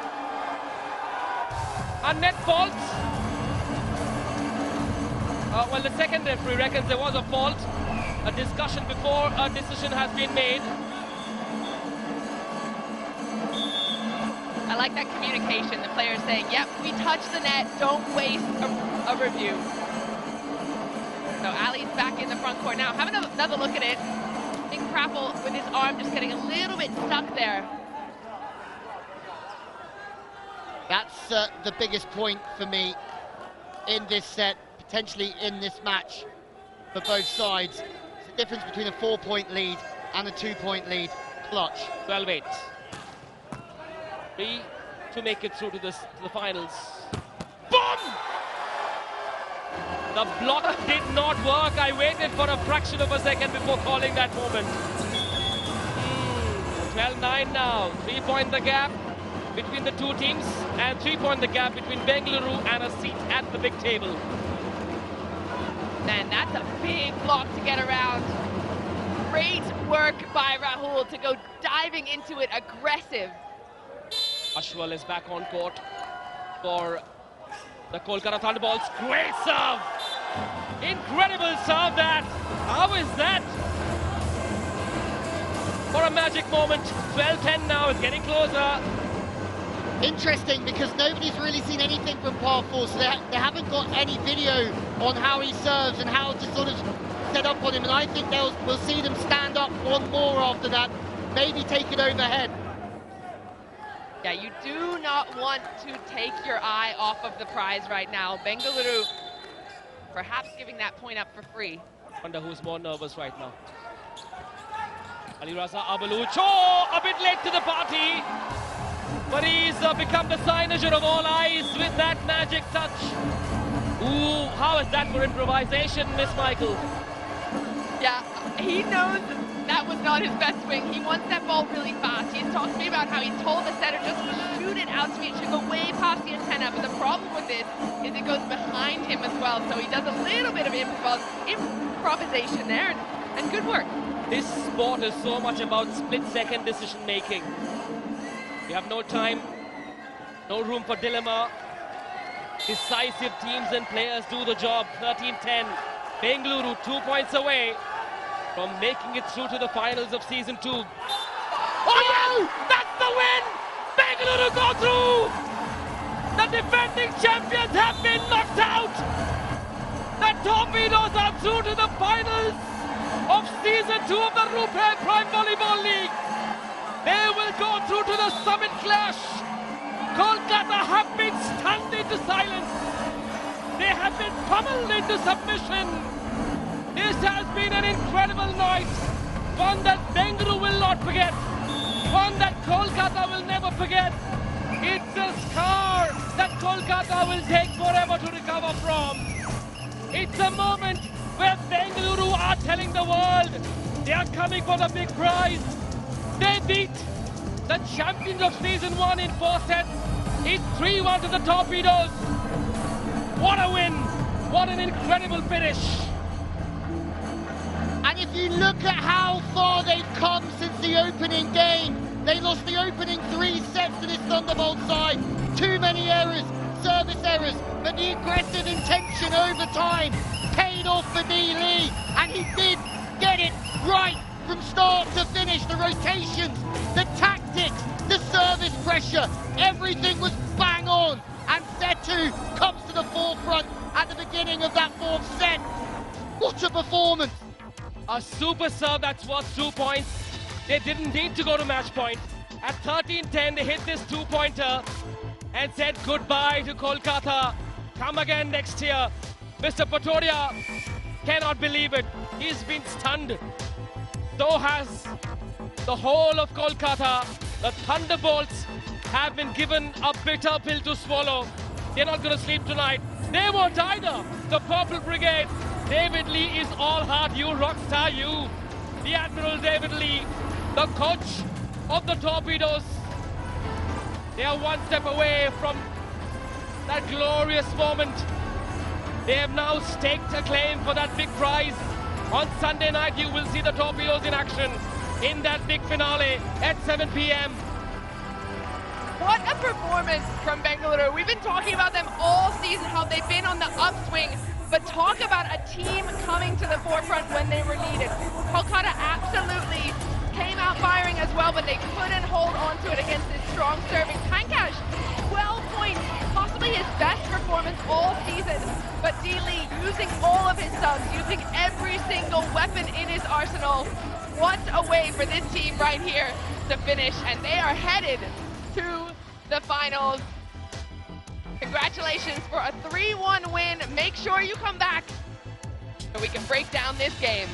A net fault. Well, the second referee reckons there was a fault. A discussion before a decision has been made. I like that communication. The players saying, yep, we touched the net. Don't waste a review. So Ali's back in the front court now. Having another look at it. I think Praful with his arm just getting a little bit stuck there. That's the biggest point for me in this set, potentially in this match for both sides. It's the difference between a 4-point lead and a 2-point lead. Clutch. 12-8. 3 to make it through to the finals. Boom! The block did not work. I waited for a fraction of a second before calling that moment. 12-9 now. 3-point the gap between the two teams and 3-point the gap between Bengaluru and a seat at the big table. And that's a big block to get around. Great work by Rahul to go diving into it aggressive. Ashwal is back on court for the Kolkata Thunderbolts. Great serve! Incredible serve that! How is that? For a magic moment. 12-10 now, it's getting closer. Interesting, because nobody's really seen anything from par 4, so they haven't got any video on how he serves and how to sort of set up on him, and I think we'll see them stand up one more after that, maybe take it overhead. Yeah, you do not want to take your eye off of the prize right now. Bengaluru perhaps giving that point up for free. Wonder who's more nervous right now. Ali Raza Abalucho, a bit late to the party, but he's become the signature of all eyes with that magic touch. Ooh, how is that for improvisation, Miss Michael? Yeah, he knows that was not his best swing. He wants that ball really fast. He's talked to me about how he told the setter just to shoot it out to me. It should go way past the antenna, but the problem with this is it goes behind him as well, so he does a little bit of improvisation there, and good work. This sport is so much about split-second decision-making. You have no time, no room for dilemma. Decisive teams and players do the job. 13-10. Bengaluru 2 points away from making it through to the finals of season 2. Oh yes! That's the win! Bengaluru go through! The defending champions have been knocked out! The Torpedoes are through to the finals of season 2 of the RuPay Prime Volleyball League. They will go through to the summit clash. Kolkata have been stunned into silence. They have been pummeled into submission. This has been an incredible night. One that Bengaluru will not forget. One that Kolkata will never forget. It's a scar that Kolkata will take forever to recover from. It's a moment where Bengaluru are telling the world they are coming for the big prize. They beat the champions of season 1 in 4 sets. It's 3-1 to the Torpedoes. What a win! What an incredible finish! And if you look at how far they've come since the opening game, they lost the opening 3 sets to this Thunderbolt side. Too many errors, service errors, but the aggressive intention over time paid off for D. Lee, and he did get it right from start to finish. The rotations, the tactics, the service pressure, everything was bang on. And Setu comes to the forefront at the beginning of that 4th set. What a performance! A super serve that's worth 2 points. They didn't need to go to match point. At 13-10, they hit this 2-pointer and said goodbye to Kolkata. Come again next year. Mr. Patoria cannot believe it. He's been stunned. So has the whole of Kolkata. The Thunderbolts have been given a bitter pill to swallow. They're not going to sleep tonight. They won't either. The Purple Brigade. David Lee is all heart. You rock star, you. The Admiral David Lee, the coach of the Torpedoes. They are one step away from that glorious moment. They have now staked a claim for that big prize. On Sunday night, you will see the Torpedoes in action in that big finale at 7 p.m. What a performance from Bengaluru. We've been talking about them all season, how they've been on the upswing, but talk about a team coming to the forefront when they were needed. Kolkata absolutely came out firing as well, but they couldn't hold on to it against this strong serving. Pankaj, 12 points, possibly his best performance all season, but D. Lee using all of his subs, using every single weapon in his arsenal. What a way for this team right here to finish, and they are headed to the finals. Congratulations for a 3-1 win. Make sure you come back so we can break down this game.